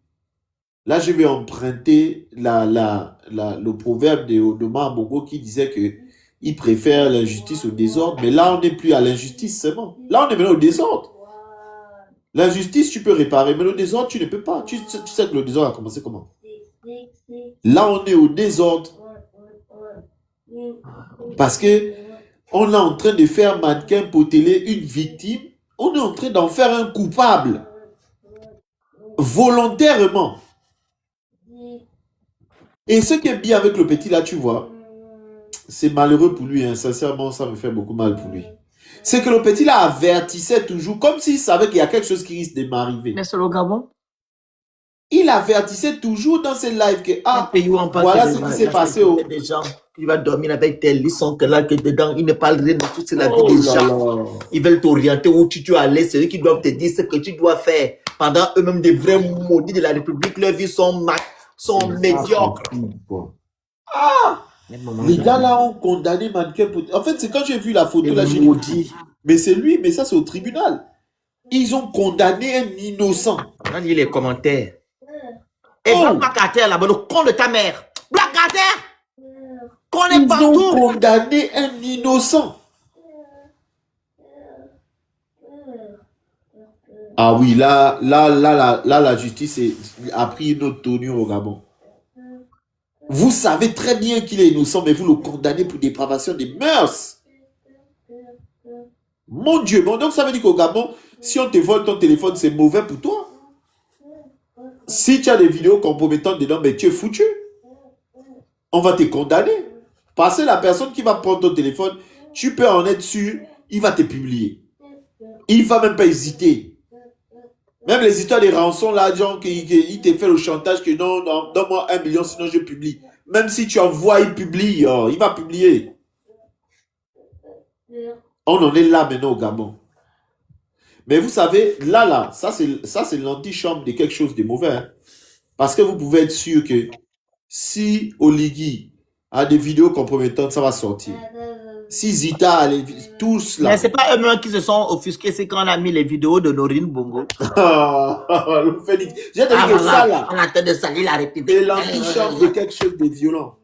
là je vais emprunter le proverbe de Odoma Bongo qui disait que il préfère l'injustice au désordre, mais là on n'est plus à l'injustice seulement. Là on est maintenant au désordre. L'injustice tu peux réparer, mais le désordre tu ne peux pas. Tu sais que le désordre a commencé comment? Là on est au désordre. Parce que on est en train de faire mannequin potelé une victime. On est en train d'en faire un coupable. Volontairement. Et ce qui est bien avec le petit là, tu vois, c'est malheureux pour lui. Hein. Sincèrement, ça me fait beaucoup mal pour lui. C'est que le petit là avertissait toujours, comme s'il savait qu'il y a quelque chose qui risque de m'arriver. Mais c'est le Gabon. Il avertissait toujours dans ses lives que voilà ce qui s'est passé au... Des gens qui vont dormir avec tel, ils sont que là, que dedans, ils ne parlent rien de tout, c'est la vie des gens. Ils veulent t'orienter où tu dois aller, c'est eux qui doivent te dire ce que tu dois faire. Pendant eux-mêmes, des vrais maudits de la République, leurs vies sont médiocres. Les gars là ont condamné mannequin pour... En fait, c'est quand j'ai vu la photo là, j'ai dit, mais c'est lui, mais ça c'est au tribunal. Ils ont condamné un innocent. On a dit les commentaires. Et Black Carter là-bas, le con de ta mère. Black Carter, qu'on est partout. Ils ont condamné un innocent. Ah oui, là, la justice a pris une autre tournure au Gabon. Vous savez très bien qu'il est innocent, mais vous le condamnez pour dépravation des mœurs. Mon Dieu, bon, donc ça veut dire qu'au Gabon, si on te vole ton téléphone, c'est mauvais pour toi. Si tu as des vidéos compromettantes dedans, mais tu es foutu. On va te condamner. Parce que la personne qui va prendre ton téléphone, tu peux en être sûr, il va te publier. Il ne va même pas hésiter. Même les histoires des rançons, là, genre, il te fait le chantage que non, donne-moi 1 million, sinon je publie. Même si tu envoies, il publie. Oh, il va publier. On en est là maintenant au Gabon. Mais vous savez, là, ça c'est l'antichambre de quelque chose de mauvais. Hein? Parce que vous pouvez être sûr que si Oligui a des vidéos compromettantes, ça va sortir. Si Zita a tous là. Mais c'est pas eux-mêmes qui se sont offusqués, c'est quand on a mis les vidéos de Norine Bongo. Le Phénix. J'ai dit que ça là. On a train de salir la République. C'est l'antichambre de quelque chose de violent.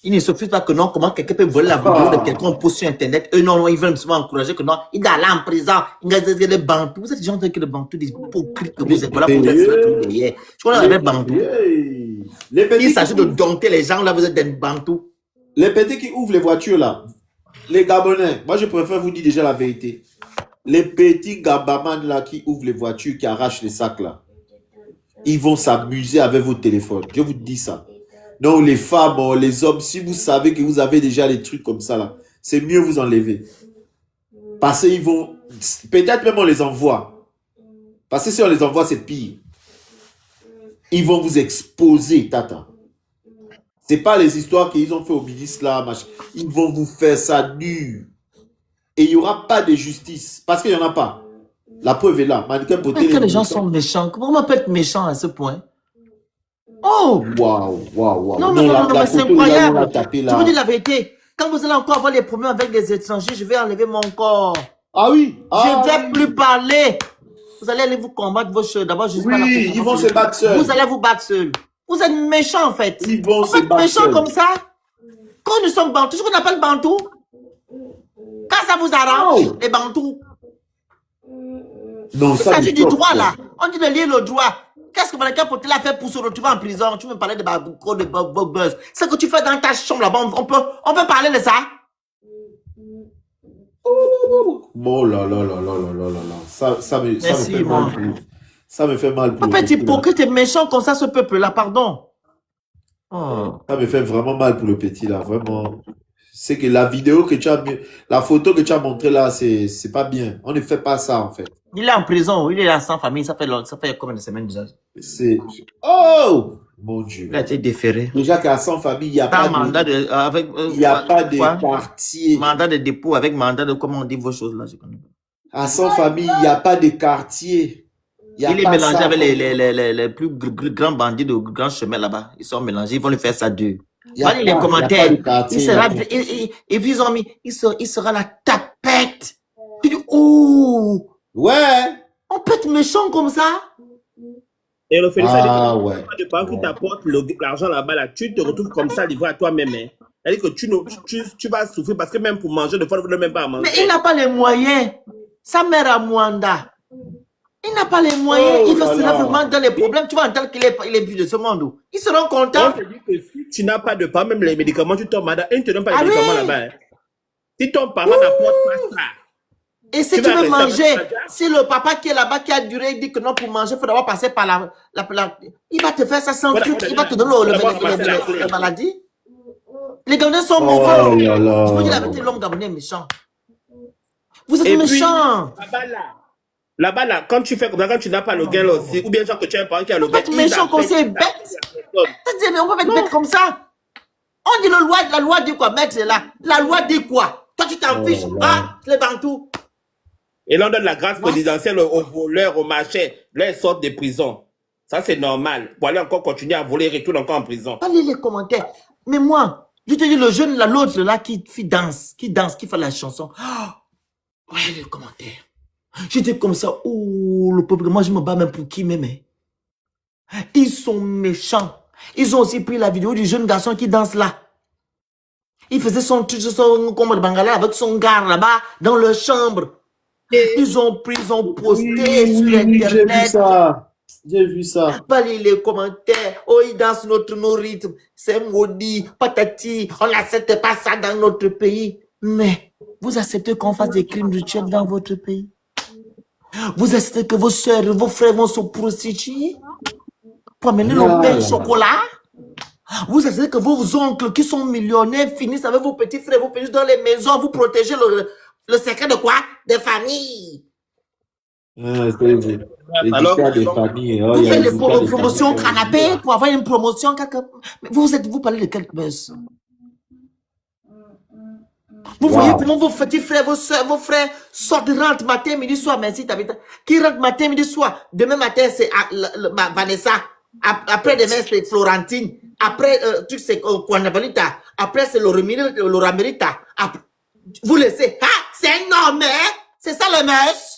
Ils ne s'offusent pas que non, comment quelqu'un peut voler la vidéo de quelqu'un, on poste sur Internet. Eux, non, ils veulent seulement encourager que non, il est allé en prison. Il a des bantous. Vous êtes des gens que les bantous, des hypocrites que vous êtes. Voilà pour faire derrière. Je connais les bantous. Il s'agit de dompter les gens, là, vous êtes des bantous. Les petits qui ouvrent les voitures, là, les Gabonais, moi je préfère vous dire déjà la vérité. Les petits Gabaman, là, qui ouvrent les voitures, qui arrachent les sacs, là, ils vont s'amuser avec vos téléphones. Je vous dis ça. Non, les femmes, les hommes, si vous savez que vous avez déjà les trucs comme ça, là, c'est mieux vous enlever. Parce qu'ils vont... Peut-être même on les envoie. Parce que si on les envoie, c'est pire. Ils vont vous exposer, tata. C'est pas les histoires qu'ils ont fait au ministre, là, machin. Ils vont vous faire ça dur. Et il n'y aura pas de justice. Parce qu'il n'y en a pas. La preuve est là. Que les gens sont méchants. Comment on peut être méchant à ce point? Oh! Waouh. Non, mais c'est incroyable. Je vous dis la vérité. Quand vous allez encore avoir des problèmes avec les étrangers, je vais enlever mon corps. Ah oui. Je Ah, ne vais oui. plus parler. Vous allez aller vous combattre vos cheveux. D'abord, je suis pas là Oui, pour ils vont se battre seuls. Vous allez vous battre seuls. Vous êtes méchants, en fait. Ils vont On se peut être battre méchants seuls. comme ça. Quand nous sommes bantous, ce qu'on appelle bantou. Quand ça vous arrange, Oh. les bantous. Non, Il ça s'agit me du choque, droit, ça. là. On dit de lire le droit. Qu'est-ce que Malika Potila a fait pour se retrouver en prison? Tu veux me parler de Babouko, de Bob Buzz. C'est ce que tu fais dans ta chambre là-bas. On peut parler de ça? Oh là là là là là là là là. Ça me Merci, fait moi. mal ça me fait mal pour On le peut être petit là. hypocrite et méchant comme ça, ce peuple-là, pardon. Oh. Ça me fait vraiment mal pour le petit là, vraiment. C'est que la vidéo que tu as mis, la photo que tu as montrée là, c'est pas bien. On ne fait pas ça en fait. Il est en prison, il est là sans famille, ça fait combien de semaines déjà? C'est oh mon Dieu. Il a été déféré. Déjà qu'à sans famille, il n'y a T'as pas un mandat de, de, avec, il y a pas de quoi? quartier. Mandat de dépôt avec mandat de, comment on dit vos choses là, je connais pas. À sans famille, il n'y a pas de quartier. Il y a Il est pas mélangé ça. avec les plus grands bandits de grands chemins là-bas. Ils sont mélangés, ils vont lui faire ça deux. Il y a Voilà les pas- il y a pas commentaires. de quartier, Il il y a sera, pas- et puis ils ont mis, il sera la tapette. Tu dis, oh, Ouais. on peut être méchant comme ça? Et le Félix, Ah ouais. de banque qui t'apporte l'argent là-bas, là, tu te retrouves comme ça livré à toi-même. Hein. C'est-à-dire que tu vas souffrir parce que même pour manger, des fois, vous ne même pas à manger. Mais il n'a pas les moyens. Sa mère à Mwanda. Il n'a pas les moyens. Oh Il va là se là. vraiment dans les problèmes. Tu vas entendre qu'il est vu de ce monde. Ils seront On contents. te dit que si tu n'as pas de parents, même les médicaments, tu tombes malade. Et ils ne te donnent pas les Ah médicaments oui. là-bas. Hein. Si ton parent n'apporte pas ça, Et si Tu tu vas veux rester manger, avec ta si le papa qui est là-bas, qui a duré, il dit que non, pour manger, il faut d'abord passer par la. Il va te faire ça sans Voilà, truc. voilà, Il va te voilà. donner D'abord, ramasser la clé. la maladie. Les Gabonais sont Oh mauvais. là là. Je vous dis la vérité, l'homme Gabonais est méchant. Vous êtes Et puis, méchant. là-bas, là, quand tu fais comme ça, quand tu n'as pas le gain là aussi, ou bien genre que tu as un parent qui a le On peut gain, être méchant comme c'est bête. C'est-à-dire, on peut être bête comme ça. On dit la loi dit quoi? Maître est là. La loi dit quoi? Toi, tu t'en Oh fiches. là. Ah, les bantous. Et là, on donne la grâce présidentielle aux voleurs, aux marchés. Là, ils sortent de prison. Ça, c'est normal. Pour aller encore continuer à voler, ils retournent encore en prison. Allez les commentaires. Mais moi, je te dis, le jeune, là, l'autre, là, qui danse, qui fait la chanson. Oh, ouais, les commentaires. J'étais comme ça. Oh, le peuple, moi, je me bats même pour qui même. Hein. Ils sont méchants. Ils ont aussi pris la vidéo du jeune garçon qui danse là. Il faisait son combat de Bangala avec son gars là-bas, dans leur chambre. Ils ont pris, ils ont posté sur J'ai vu Internet. ça. J'ai vu ça. Pas les commentaires. Oh, ils dansent nos rythmes. C'est maudit, patati. On n'accepte pas ça dans notre pays. Mais vous acceptez qu'on fasse des crimes rituels dans votre pays? Vous acceptez que vos soeurs, vos frères vont se prostituer pour amener le pain et le chocolat? Vous acceptez que vos oncles qui sont millionnaires finissent avec vos petits frères, vous finissent dans les maisons, vous protégez le secret de quoi? Des familles. Les Alors, histoires des familles. Oh, Vous il y a faites des les histoires des promotions familles. canapé pour avoir une promotion. Mais vous parlez de quel buzz? Vous voyez comment vos petits frères, vos soeurs, vos frères sortent, rentrent matin, midi, soir. Merci, Tabitha. Qui rentrent matin, midi, soir. Demain matin, c'est Vanessa. Après demain, c'est Florentine. Après, c'est Kwanabonita. Après, c'est Laura Merita. Vous laissez. Ah, c'est un homme, hein? C'est ça le mess?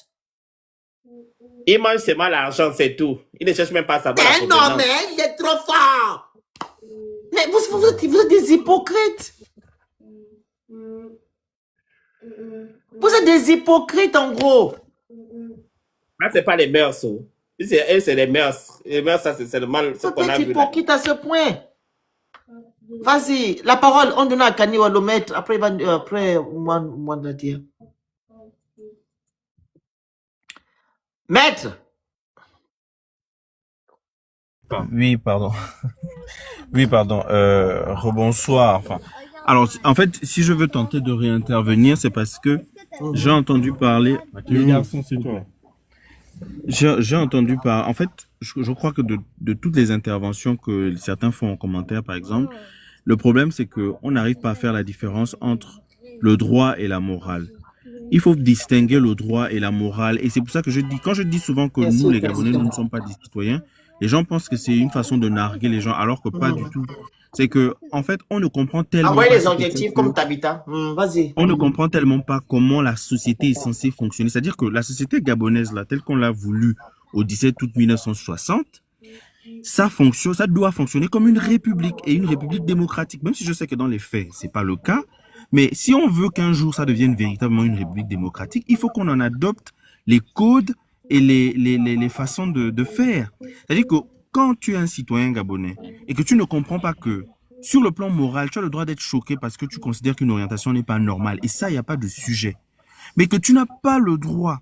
il mange seulement l'argent, c'est tout. Il ne cherche même pas à savoir la C'est un homme, provenance. hein? Il est trop fort. Mais vous êtes des hypocrites. Vous êtes des hypocrites, en gros. Là, c'est pas les mœurs. Oh. C'est les mœurs. Les mœurs, ça, c'est le mal ce Vous qu'on a êtes vu là. hypocrite à ce point. Vas-y, la parole, on donne à Kani ou à le maître. Après, moi de la dire. Maître. Oui, pardon. Oui, pardon. Rebonsoir. Enfin, alors, en fait, si je veux tenter de réintervenir, c'est parce que j'ai entendu parler. J'ai entendu parler. En fait, je crois que de toutes les interventions que certains font en commentaire, par exemple, le problème, c'est que on n'arrive pas à faire la différence entre le droit et la morale. Il faut distinguer le droit et la morale. Et c'est pour ça que je dis, quand je dis souvent que nous, les Gabonais, nous ne sommes pas des citoyens, les gens pensent que c'est une façon de narguer les gens, alors que pas du tout. C'est que, en fait, on ne comprend tellement Envoyez pas les ce que objectifs c'est comme que- Tabitha. Vas-y. on ne comprend tellement pas comment la société est censée fonctionner. C'est-à-dire que la société gabonaise, là, telle qu'on l'a voulu au 17 août 1960, ça fonctionne, ça doit fonctionner comme une république et une république démocratique. Même si je sais que dans les faits, c'est pas le cas. Mais si on veut qu'un jour ça devienne véritablement une république démocratique, il faut qu'on en adopte les codes et les façons de faire. C'est-à-dire que quand tu es un citoyen gabonais et que tu ne comprends pas que sur le plan moral, tu as le droit d'être choqué parce que tu considères qu'une orientation n'est pas normale. Et ça, il n'y a pas de sujet. Mais que tu n'as pas le droit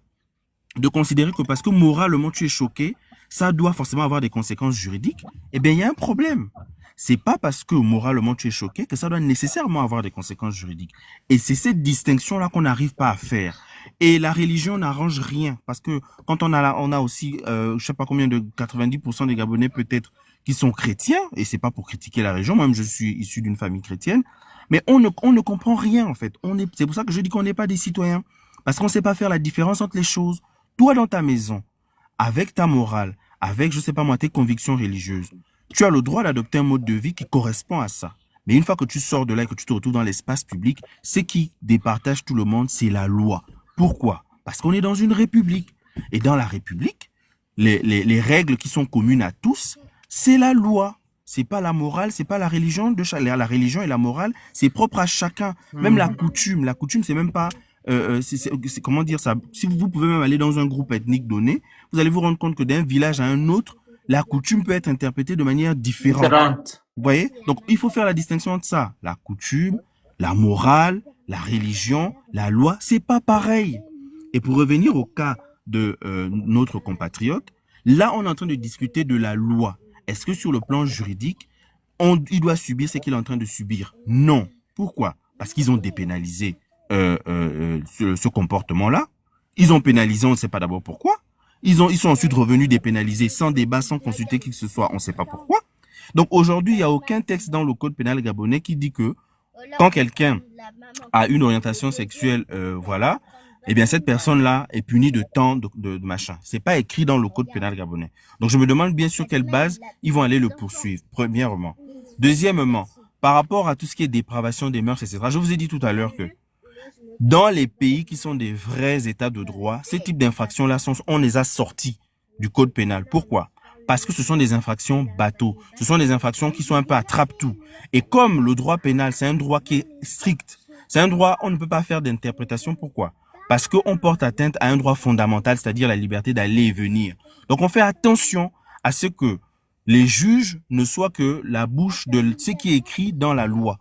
de considérer que parce que moralement tu es choqué, ça doit forcément avoir des conséquences juridiques, eh bien, il y a un problème. C'est pas parce que moralement tu es choqué que ça doit nécessairement avoir des conséquences juridiques. Et c'est cette distinction-là qu'on n'arrive pas à faire. Et la religion n'arrange rien. Parce que quand on a aussi, je sais pas combien de 90% des Gabonais peut-être qui sont chrétiens, et c'est pas pour critiquer la religion, moi-même je suis issu d'une famille chrétienne, mais on ne comprend rien en fait. C'est pour ça que je dis qu'on n'est pas des citoyens. Parce qu'on sait pas faire la différence entre les choses. Toi dans ta maison, avec ta morale, avec, je sais pas moi, tes convictions religieuses, tu as le droit d'adopter un mode de vie qui correspond à ça. Mais une fois que tu sors de là et que tu te retrouves dans l'espace public, ce qui départage tout le monde, c'est la loi. Pourquoi? Parce qu'on est dans une république. Et dans la république, les règles qui sont communes à tous, c'est la loi. C'est pas la morale, c'est pas la religion. La religion et la morale, c'est propre à chacun. Même la coutume, c'est même pas... comment dire ça? Si vous pouvez même aller dans un groupe ethnique donné, vous allez vous rendre compte que d'un village à un autre, la coutume peut être interprétée de manière différente. Vous voyez? Donc, il faut faire la distinction entre ça. La coutume, la morale, la religion, la loi, c'est pas pareil. Et pour revenir au cas de notre compatriote, là, on est en train de discuter de la loi. Est-ce que sur le plan juridique, il doit subir ce qu'il est en train de subir? Non. Pourquoi? Parce qu'ils ont dépénalisé ce comportement-là. Ils ont pénalisé, on ne sait pas d'abord pourquoi. Ils sont ensuite revenus dépénaliser sans débat, sans consulter qui que ce soit, on ne sait pas pourquoi. Donc aujourd'hui, il n'y a aucun texte dans le code pénal gabonais qui dit que quand quelqu'un a une orientation sexuelle, voilà, eh bien cette personne-là est punie de temps de machin. C'est pas écrit dans le code pénal gabonais. Donc je me demande bien sur quelle base ils vont aller le poursuivre, premièrement. Deuxièmement, par rapport à tout ce qui est dépravation des mœurs, etc., je vous ai dit tout à l'heure que dans les pays qui sont des vrais états de droit, ces types d'infractions-là, on les a sortis du code pénal. Pourquoi? Parce que ce sont des infractions bateaux. Ce sont des infractions qui sont un peu attrape-tout. Et comme le droit pénal, c'est un droit qui est strict, c'est un droit, on ne peut pas faire d'interprétation. Pourquoi? Parce qu'on porte atteinte à un droit fondamental, c'est-à-dire la liberté d'aller et venir. Donc on fait attention à ce que les juges ne soient que la bouche de ce qui est écrit dans la loi.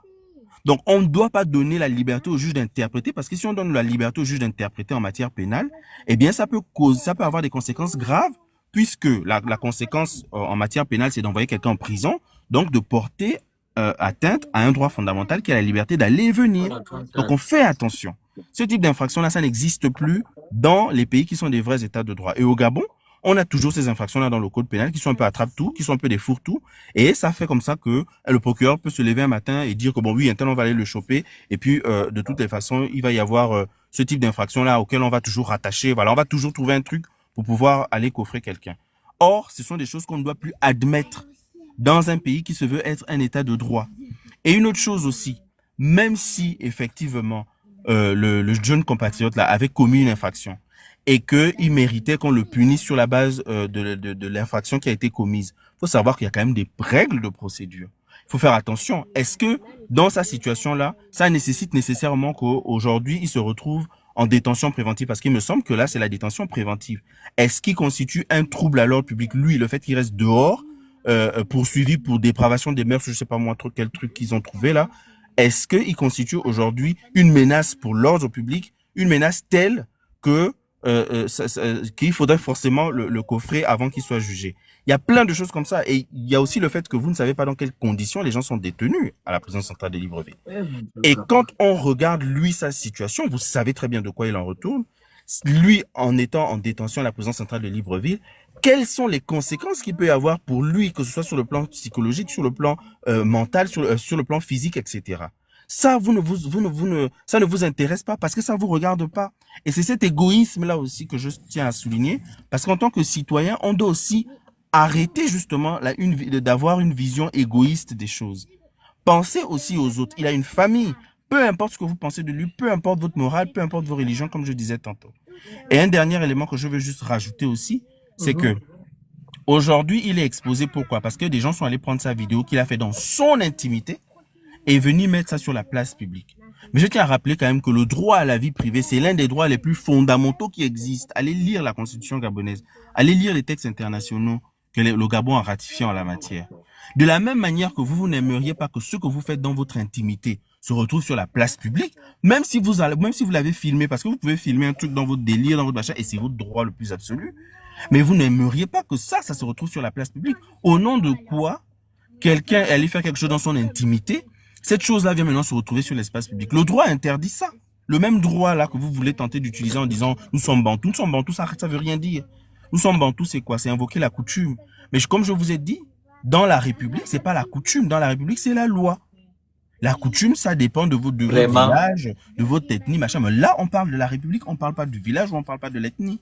Donc, on ne doit pas donner la liberté au juge d'interpréter, parce que si on donne la liberté au juge d'interpréter en matière pénale, eh bien, ça peut avoir des conséquences graves, puisque la conséquence en matière pénale, c'est d'envoyer quelqu'un en prison, donc de porter atteinte à un droit fondamental qui est la liberté d'aller et venir. Donc, on fait attention. Ce type d'infraction-là, ça n'existe plus dans les pays qui sont des vrais états de droit. Et au Gabon, on a toujours ces infractions-là dans le code pénal qui sont un peu attrape-tout, qui sont un peu des fourre-tout. Et ça fait comme ça que le procureur peut se lever un matin et dire que bon, oui, un tel, on va aller le choper. Et puis, de toutes les façons, il va y avoir ce type d'infraction-là auquel on va toujours rattacher. Voilà, on va toujours trouver un truc pour pouvoir aller coffrer quelqu'un. Or, ce sont des choses qu'on ne doit plus admettre dans un pays qui se veut être un état de droit. Et une autre chose aussi, même si, effectivement, le jeune compatriote là avait commis une infraction, et qu'il méritait qu'on le punisse sur la base de l'infraction qui a été commise. Il faut savoir qu'il y a quand même des règles de procédure. Il faut faire attention. Est-ce que dans sa situation-là, ça nécessite nécessairement qu'aujourd'hui, il se retrouve en détention préventive? Parce qu'il me semble que là, c'est la détention préventive. Est-ce qu'il constitue un trouble à l'ordre public? Lui, le fait qu'il reste dehors, poursuivi pour dépravation des mœurs, je ne sais pas moi quel truc qu'ils ont trouvé là, est-ce qu'il constitue aujourd'hui une menace pour l'ordre public, une menace telle que qu'il faudrait forcément le coffrer avant qu'il soit jugé. Il y a plein de choses comme ça. Et il y a aussi le fait que vous ne savez pas dans quelles conditions les gens sont détenus à la prison centrale de Libreville. Et quand on regarde, lui, sa situation, vous savez très bien de quoi il en retourne. Lui, en étant en détention à la prison centrale de Libreville, quelles sont les conséquences qu'il peut y avoir pour lui, que ce soit sur le plan psychologique, sur le plan mental, sur le plan physique, etc. Ça, ça ne vous intéresse pas parce que ça vous regarde pas. Et c'est cet égoïsme-là aussi que je tiens à souligner, parce qu'en tant que citoyen, on doit aussi arrêtez justement d'avoir une vision égoïste des choses. Pensez aussi aux autres. Il a une famille. Peu importe ce que vous pensez de lui, peu importe votre morale, peu importe vos religions, comme je disais tantôt. Et un dernier élément que je veux juste rajouter aussi, c'est que aujourd'hui, il est exposé. Pourquoi? Parce que des gens sont allés prendre sa vidéo qu'il a fait dans son intimité et venir mettre ça sur la place publique. Mais je tiens à rappeler quand même que le droit à la vie privée, c'est l'un des droits les plus fondamentaux qui existent. Allez lire la constitution gabonaise. Allez lire les textes internationaux que le Gabon a ratifiés en la matière. De la même manière que vous n'aimeriez pas que ce que vous faites dans votre intimité se retrouve sur la place publique, même si vous l'avez filmé, parce que vous pouvez filmer un truc dans votre délire, dans votre machin, et c'est votre droit le plus absolu. Mais vous n'aimeriez pas que ça se retrouve sur la place publique. Au nom de quoi quelqu'un allait faire quelque chose dans son intimité, cette chose-là vient maintenant se retrouver sur l'espace public. Le droit interdit ça. Le même droit là que vous voulez tenter d'utiliser en disant nous sommes bantous, ça veut rien dire. Nous sommes bantous, c'est quoi? C'est invoquer la coutume. Mais comme je vous ai dit, dans la République, c'est pas la coutume. Dans la République, c'est la loi. La coutume, ça dépend de votre village, de votre ethnie, machin. Mais là, on parle de la République, on parle pas du village ou on parle pas de l'ethnie.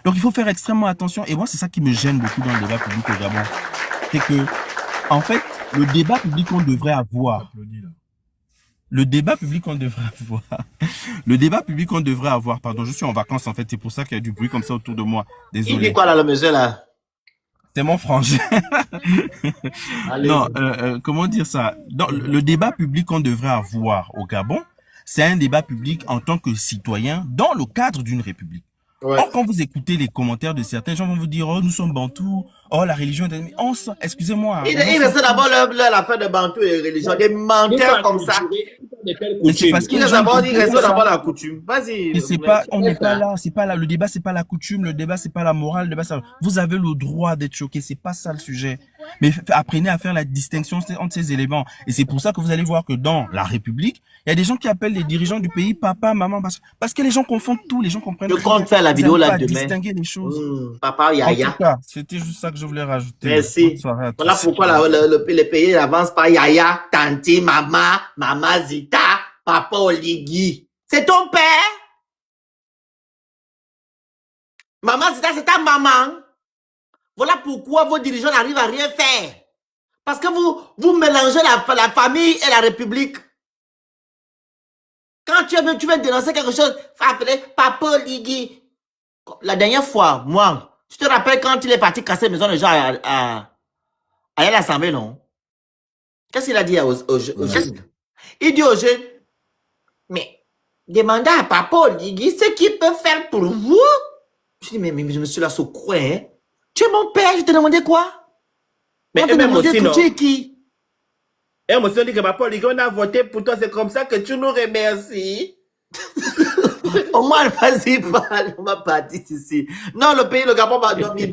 Donc, il faut faire extrêmement attention. Et moi, c'est ça qui me gêne beaucoup dans le débat public au Gabon. C'est que, en fait, le débat public qu'on devrait avoir, pardon, je suis en vacances, en fait, c'est pour ça qu'il y a du bruit comme ça autour de moi. Désolé. Il dit quoi là, le monsieur là? C'est mon frangin. Non, comment dire ça? Dans le débat public qu'on devrait avoir au Gabon, c'est un débat public en tant que citoyen dans le cadre d'une république. Ouais. Or, quand vous écoutez les commentaires de certains gens, vont vous dire, oh, nous sommes bantous, oh, la religion est... Excusez-moi. Il reste d'abord l'affaire de Bantou et religion, des menteurs comme ça. Mais c'est parce qu'il reste d'abord la coutume. Vas-y. Et c'est pas, on n'est pas là, c'est pas là. Le débat, c'est pas la coutume, le débat, c'est pas la morale, le débat, vous avez le droit d'être choqué, c'est pas ça le sujet. Mais apprenez à faire la distinction entre ces éléments. Et c'est pour ça que vous allez voir que dans la République, il y a des gens qui appellent les dirigeants du pays papa, maman, parce que les gens confondent tout, les gens comprennent. Je compte faire la vidéo là demain. Distinguer les choses. Papa, Yaya. En tout cas, c'était juste ça que je voulais rajouter. Merci. Voilà pourquoi les pays n'avancent pas Yaya, Tanti, Maman Zita, Papa Oligui. C'est ton père? Maman Zita, c'est ta maman. Voilà pourquoi vos dirigeants n'arrivent à rien faire. Parce que vous mélangez la famille et la République. Quand tu veux dénoncer quelque chose, il faut appeler Papa Oligui. La dernière fois, moi, tu te rappelles quand il est parti casser la maison des gens à l'Assemblée, non? Qu'est-ce qu'il a dit aux jeunes? Il dit aux jeunes, mais demandez à Papa Oligui ce qu'il peut faire pour vous. Je dis, mais je me suis là sous quoi, hein? Tu es mon père, je te demandais quoi? Mais même aussi, non? Tu es qui? Et moi aussi, on dit que Papa Oligui, on a voté pour toi, c'est comme ça que tu nous remercies. Au moins, vas-y, parle. On va partir ici. Non, le pays, le Gabon va dormir.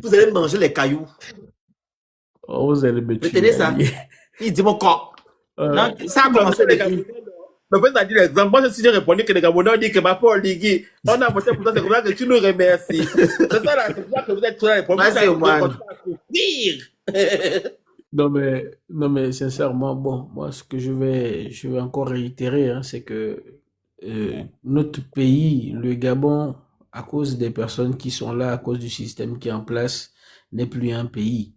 Vous allez manger les cailloux. Oh, vous allez me tuer. Retenez ça. Il dit mon corps. Non, ça a commencé depuis. Mais vous avez dit l'exemple. Moi, si j'ai répondu que les Gabonais ont dit que Papa Oligui, on a voté pour toi, c'est comme ça que tu nous remercies. C'est ça, là, c'est pour ça que vous êtes là, les premiers. Vas-y, Oman. Non, mais sincèrement, bon, moi, ce que je vais encore réitérer, hein, c'est que notre pays, le Gabon, à cause des personnes qui sont là, à cause du système qui est en place, n'est plus un pays.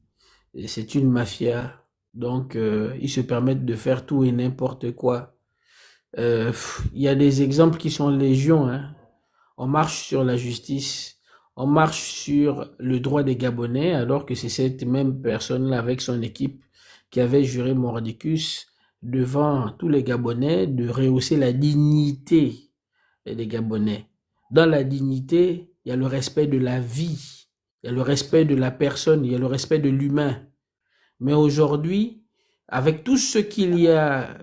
C'est une mafia. Donc, ils se permettent de faire tout et n'importe quoi. Il y a des exemples qui sont légion, hein. On marche sur la justice, on marche sur le droit des Gabonais, alors que c'est cette même personne-là avec son équipe qui avait juré mordicus devant tous les Gabonais de rehausser la dignité des Gabonais. Dans la dignité, il y a le respect de la vie, il y a le respect de la personne, il y a le respect de l'humain. Mais aujourd'hui, avec tout ce qu'il y a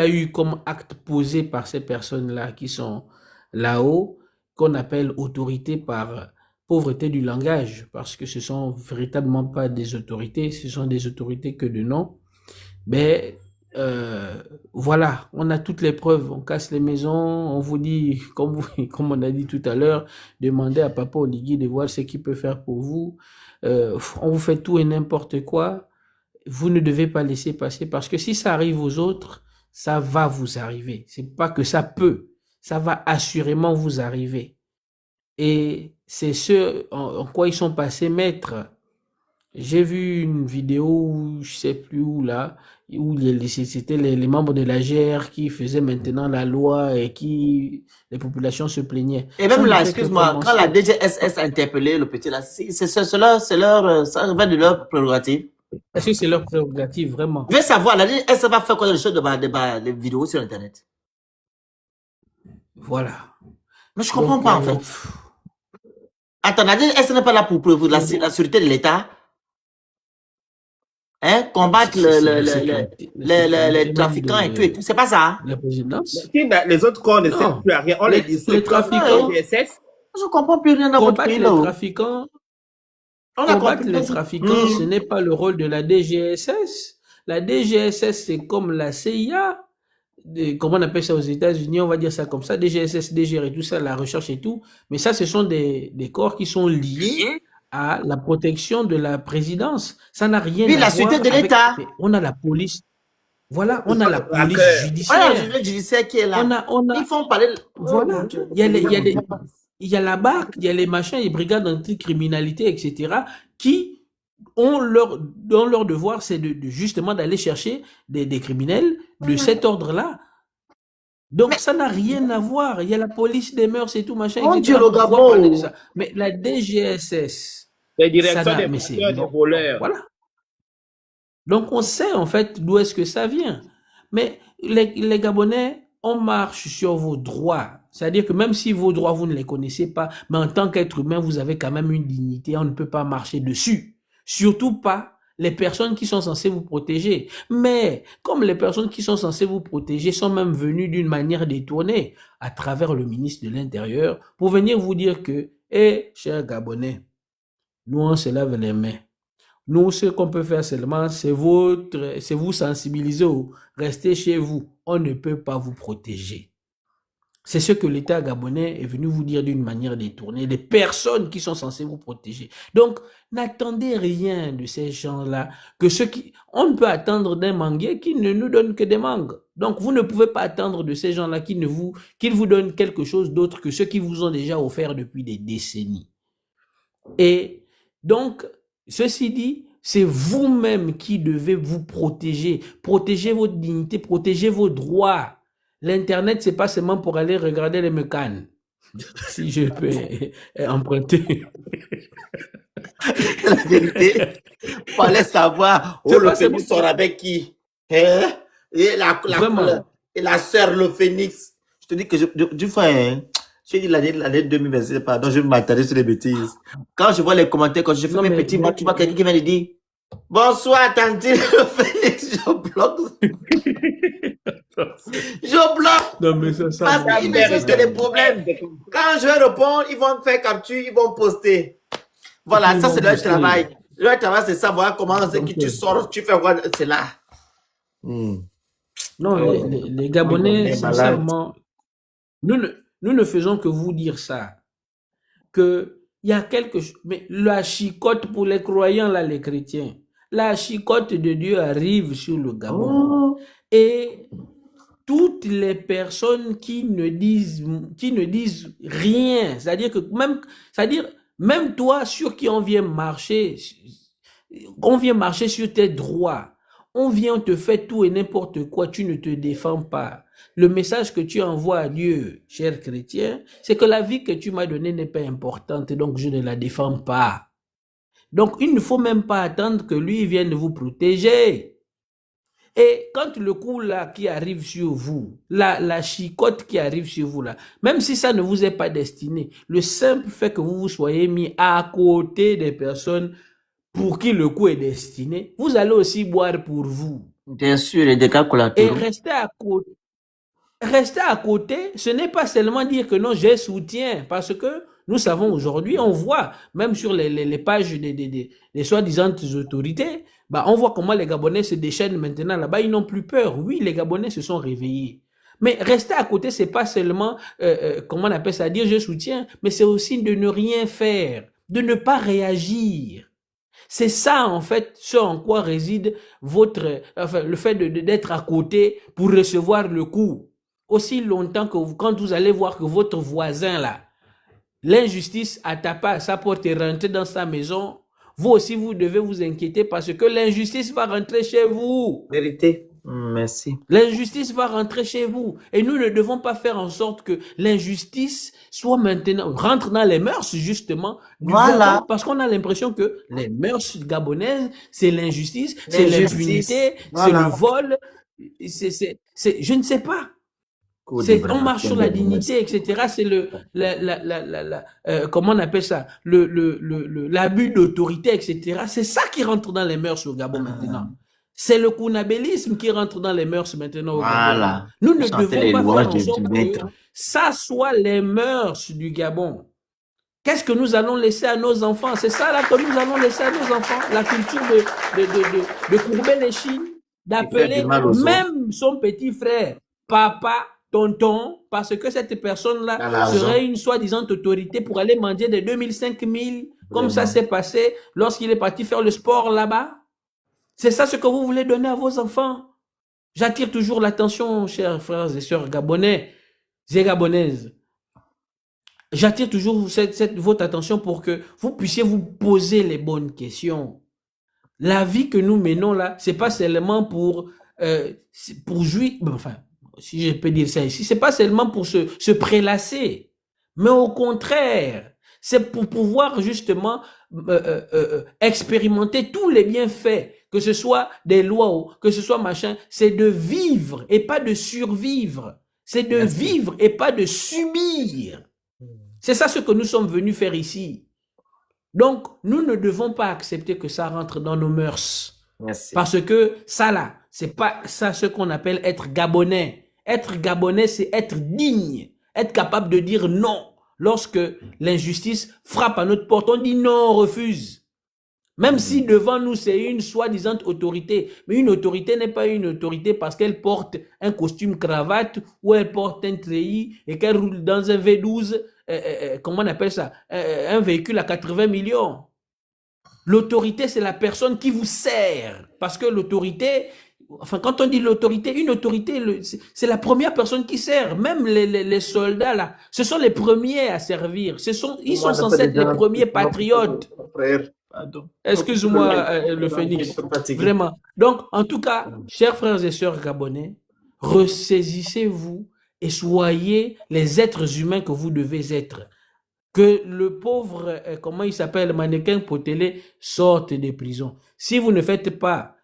eu comme acte posé par ces personnes-là qui sont là-haut, qu'on appelle autorité par pauvreté du langage, parce que ce sont véritablement pas des autorités, ce sont des autorités que de nom. Mais voilà, on a toutes les preuves, on casse les maisons, on vous dit, comme on a dit tout à l'heure, demandez à Papa Oligui de voir ce qu'il peut faire pour vous. On vous fait tout et n'importe quoi. Vous ne devez pas laisser passer, parce que si ça arrive aux autres, ça va vous arriver. C'est pas que ça peut, ça va assurément vous arriver. Et c'est ce en quoi ils sont passés maîtres J'ai vu une vidéo, où, je sais plus où là, où c'était les membres de la GR qui faisaient maintenant la loi et qui les populations se plaignaient. Et Ça même ne là, fait que excuse-moi, quand la commencer. DGSS a interpellé le petit là, ça va de leur prérogative. Est-ce que c'est leur prérogative, vraiment? Je veux savoir, la DGSS va faire quoi de choses les vidéos sur Internet? Voilà. Mais je comprends Donc, pas en fait. Attends, la DGSS n'est pas là pour la sûreté de l'État. Hein, combattre les trafiquants et tout. C'est pas ça. La présidence? Les autres corps ne servent Non. plus à rien. On les dit Les trafiquants, DSS. Je comprends plus rien dans votre combattre pays les là. trafiquants, On a combattre compris. les trafiquants, ce n'est pas le rôle de la DGSS. La DGSS, c'est comme la CIA. Comment on appelle ça aux États-Unis, on va dire ça comme ça, DGSS, DGR et tout ça, la recherche et tout. Mais ça, ce sont des corps qui sont liés à la protection de la présidence. Ça n'a rien Oui, à la voir sûreté de avec... l'État. On a la police. Voilà, on a la police Voilà, judiciaire. le judiciaire qui est là. Ils font parler. Voilà. Il y a la BAC, il y a les machins, les brigades anticriminalité, etc., qui ont leur devoir, c'est justement d'aller chercher des criminels de cet ordre-là. Donc, ça n'a rien à voir. Il y a la police des mœurs et tout, machin, etc. Parler de ça. Mais la DGSS, les directions des voleurs. Voilà. Donc, on sait en fait d'où est-ce que ça vient. Mais les Gabonais, on marche sur vos droits. C'est-à-dire que même si vos droits, vous ne les connaissez pas, mais en tant qu'être humain, vous avez quand même une dignité. On ne peut pas marcher dessus. Surtout pas les personnes qui sont censées vous protéger. Mais comme les personnes qui sont censées vous protéger sont même venues d'une manière détournée à travers le ministre de l'Intérieur pour venir vous dire que, chers Gabonais, nous on se lave les mains. Nous, ce qu'on peut faire seulement, c'est vous sensibiliser restez chez vous. On ne peut pas vous protéger. C'est ce que l'État gabonais est venu vous dire d'une manière détournée, des personnes qui sont censées vous protéger. Donc, n'attendez rien de ces gens-là, on ne peut attendre d'un manguier qui ne nous donne que des mangues. Donc, vous ne pouvez pas attendre de ces gens-là qu'ils vous donnent quelque chose d'autre que ce qu'ils vous ont déjà offert depuis des décennies. Et donc, ceci dit, c'est vous-même qui devez vous protéger. Protéger votre dignité, protéger vos droits. L'Internet, c'est pas seulement pour aller regarder les mécanes. Si je peux emprunter. La vérité, il fallait savoir le phénix sort avec qui. Et la sœur, le phénix. Je te dis que du fois, j'ai dit l'année 2026, pardon, je vais m'attarder sur les bêtises. Quand je vois les commentaires, quand je fais mes petits mots, tu vois quelqu'un qui vient de dire bonsoir, tante, le phénix, je bloque. Je bloque. Non, mais ça parce qu'ils ne cherchent que des problèmes. Quand je vais répondre, ils vont faire capture, ils vont poster. Voilà, ça c'est leur travail. Leur travail, c'est savoir comment c'est que tu sors, tu fais quoi, c'est là. Non, les Gabonais, sincèrement, nous ne faisons que vous dire ça. Que il y a quelque chose, mais la chicotte pour les croyants, là, les chrétiens, la chicotte de Dieu arrive sur le Gabon. Et toutes les personnes qui ne disent rien, c'est-à-dire que même toi sur qui on vient marcher sur tes droits, on vient te faire tout et n'importe quoi, tu ne te défends pas. Le message que tu envoies à Dieu, cher chrétien, c'est que la vie que tu m'as donnée n'est pas importante, donc je ne la défends pas. Donc il ne faut même pas attendre que lui vienne vous protéger. Et quand le coup là qui arrive sur vous, la chicotte qui arrive sur vous là, même si ça ne vous est pas destiné, le simple fait que vous soyez mis à côté des personnes pour qui le coup est destiné, vous allez aussi boire pour vous. Bien sûr, les dégâts collatéraux. Et rester à côté, ce n'est pas seulement dire que non, j'ai soutien, parce que nous savons aujourd'hui, on voit, même sur les pages des soi-disant autorités, on voit comment les Gabonais se déchaînent maintenant là-bas, ils n'ont plus peur. Oui, les Gabonais se sont réveillés. Mais rester à côté, c'est pas seulement, comment on appelle ça, dire je soutiens, mais c'est aussi de ne rien faire, de ne pas réagir. C'est ça, en fait, ce en quoi réside le fait d'être à côté pour recevoir le coup. Aussi longtemps que quand vous allez voir que votre voisin là, l'injustice a tapé à sa porte et rentré dans sa maison, vous aussi, vous devez vous inquiéter parce que l'injustice va rentrer chez vous. Vérité. Merci. L'injustice va rentrer chez vous. Et nous ne devons pas faire en sorte que l'injustice soit maintenant, rentre dans les mœurs, justement, du Gabon, parce qu'on a l'impression que les mœurs gabonaises, c'est l'injustice, c'est l'impunité, c'est le vol, je ne sais pas. On marche sur la dignité, etc. C'est comment on appelle ça? L'abus d'autorité, etc. C'est ça qui rentre dans les mœurs au Gabon maintenant. C'est le kounabélisme qui rentre dans les mœurs maintenant au Gabon. Nous ne devons pas faire en sorte que ça soit les mœurs du Gabon. Qu'est-ce que nous allons laisser à nos enfants? C'est ça là que nous allons laisser à nos enfants. La culture de courber les chines, d'appeler même son petit frère, papa, tonton, parce que cette personne-là serait une soi-disant autorité pour aller mendier des 2000, 5000, comme ça s'est passé lorsqu'il est parti faire le sport là-bas. C'est ça ce que vous voulez donner à vos enfants. J'attire toujours l'attention, chers frères et sœurs gabonais et gabonaises. J'attire toujours votre attention pour que vous puissiez vous poser les bonnes questions. La vie que nous menons là, c'est pas seulement pour jouir, enfin, si je peux dire ça ici, c'est pas seulement pour se prélasser, mais au contraire, c'est pour pouvoir justement expérimenter tous les bienfaits, que ce soit des lois, que ce soit machin, c'est de vivre et pas de survivre. C'est de vivre et pas de subir. C'est ça ce que nous sommes venus faire ici. Donc, nous ne devons pas accepter que ça rentre dans nos mœurs. Parce que ça là, c'est pas ça ce qu'on appelle être gabonais. Être gabonais, c'est être digne, être capable de dire non. Lorsque l'injustice frappe à notre porte, on dit non, on refuse. Même si devant nous, c'est une soi-disant autorité. Mais une autorité n'est pas une autorité parce qu'elle porte un costume cravate ou elle porte un treillis et qu'elle roule dans un V12, comment on appelle ça? Un véhicule à 80 millions. L'autorité, c'est la personne qui vous sert. Parce que l'autorité, enfin, quand on dit l'autorité, une autorité, c'est la première personne qui sert. Même les soldats, là, ce sont les premiers à servir. Ils sont censés être les premiers patriotes. Excuse-moi, le Phénix. Vraiment. Donc, en tout cas, chers frères et sœurs gabonais, ressaisissez-vous et soyez les êtres humains que vous devez être. Que le pauvre, comment il s'appelle, mannequin Potelé, sorte des prisons. Si vous ne faites pas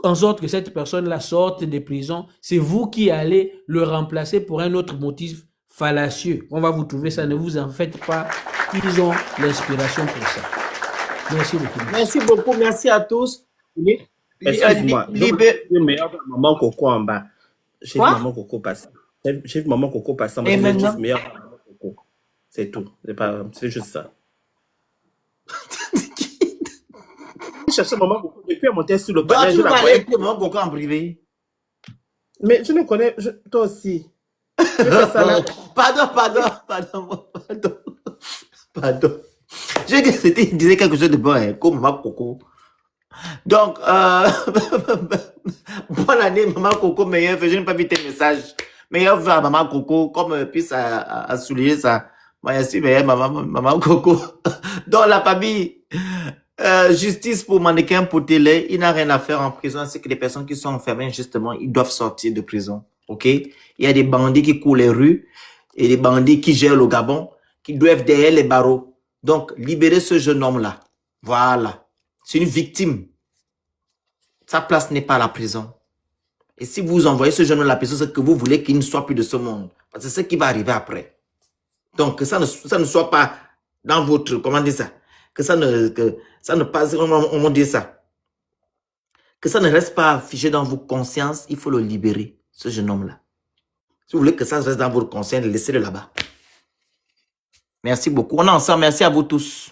en sorte que cette personne-là sorte des prisons, c'est vous qui allez le remplacer pour un autre motif fallacieux. On va vous trouver ça, ne vous en faites pas. Ils ont l'inspiration pour ça. Merci beaucoup. Merci beaucoup, merci à tous. Excuse-moi, le meilleur maman Coco en bas. J'ai vu maman Coco passer. J'ai vu maman Coco passer. Moi, je dis meilleur maman Coco. C'est tout. C'est juste ça. Chercher maman Coco. Depuis, elle montait sur le panel. Tu vas aller pour maman Coco en privé. Mais je ne connais. Toi aussi. Pardon. Il disait quelque chose de bon, hein, comme maman Coco. Donc, bonne année, maman Coco, meilleur. Je n'ai pas vu tes messages. Meilleur vœu à maman Coco, comme puisse à souligner ça. Merci, meilleur maman Coco. Dans la famille, justice pour mannequin Potelé, il n'a rien à faire en prison. C'est que les personnes qui sont enfermées, justement, ils doivent sortir de prison. OK? Il y a des bandits qui courent les rues et des bandits qui gèrent le Gabon, qui doivent derrière les barreaux. Donc, libérez ce jeune homme-là. Voilà. C'est une victime. Sa place n'est pas à la prison. Et si vous envoyez ce jeune homme à la prison, c'est que vous voulez qu'il ne soit plus de ce monde. Parce que c'est ce qui va arriver après. Donc, que ça ne soit pas dans votre... Comment dire ça? Que ça ne passe... On dit ça. Que ça ne reste pas fiché dans vos consciences. Il faut le libérer, ce jeune homme-là. Si vous voulez que ça reste dans votre conscience, laissez-le là-bas. Merci beaucoup. On est ensemble. Merci à vous tous.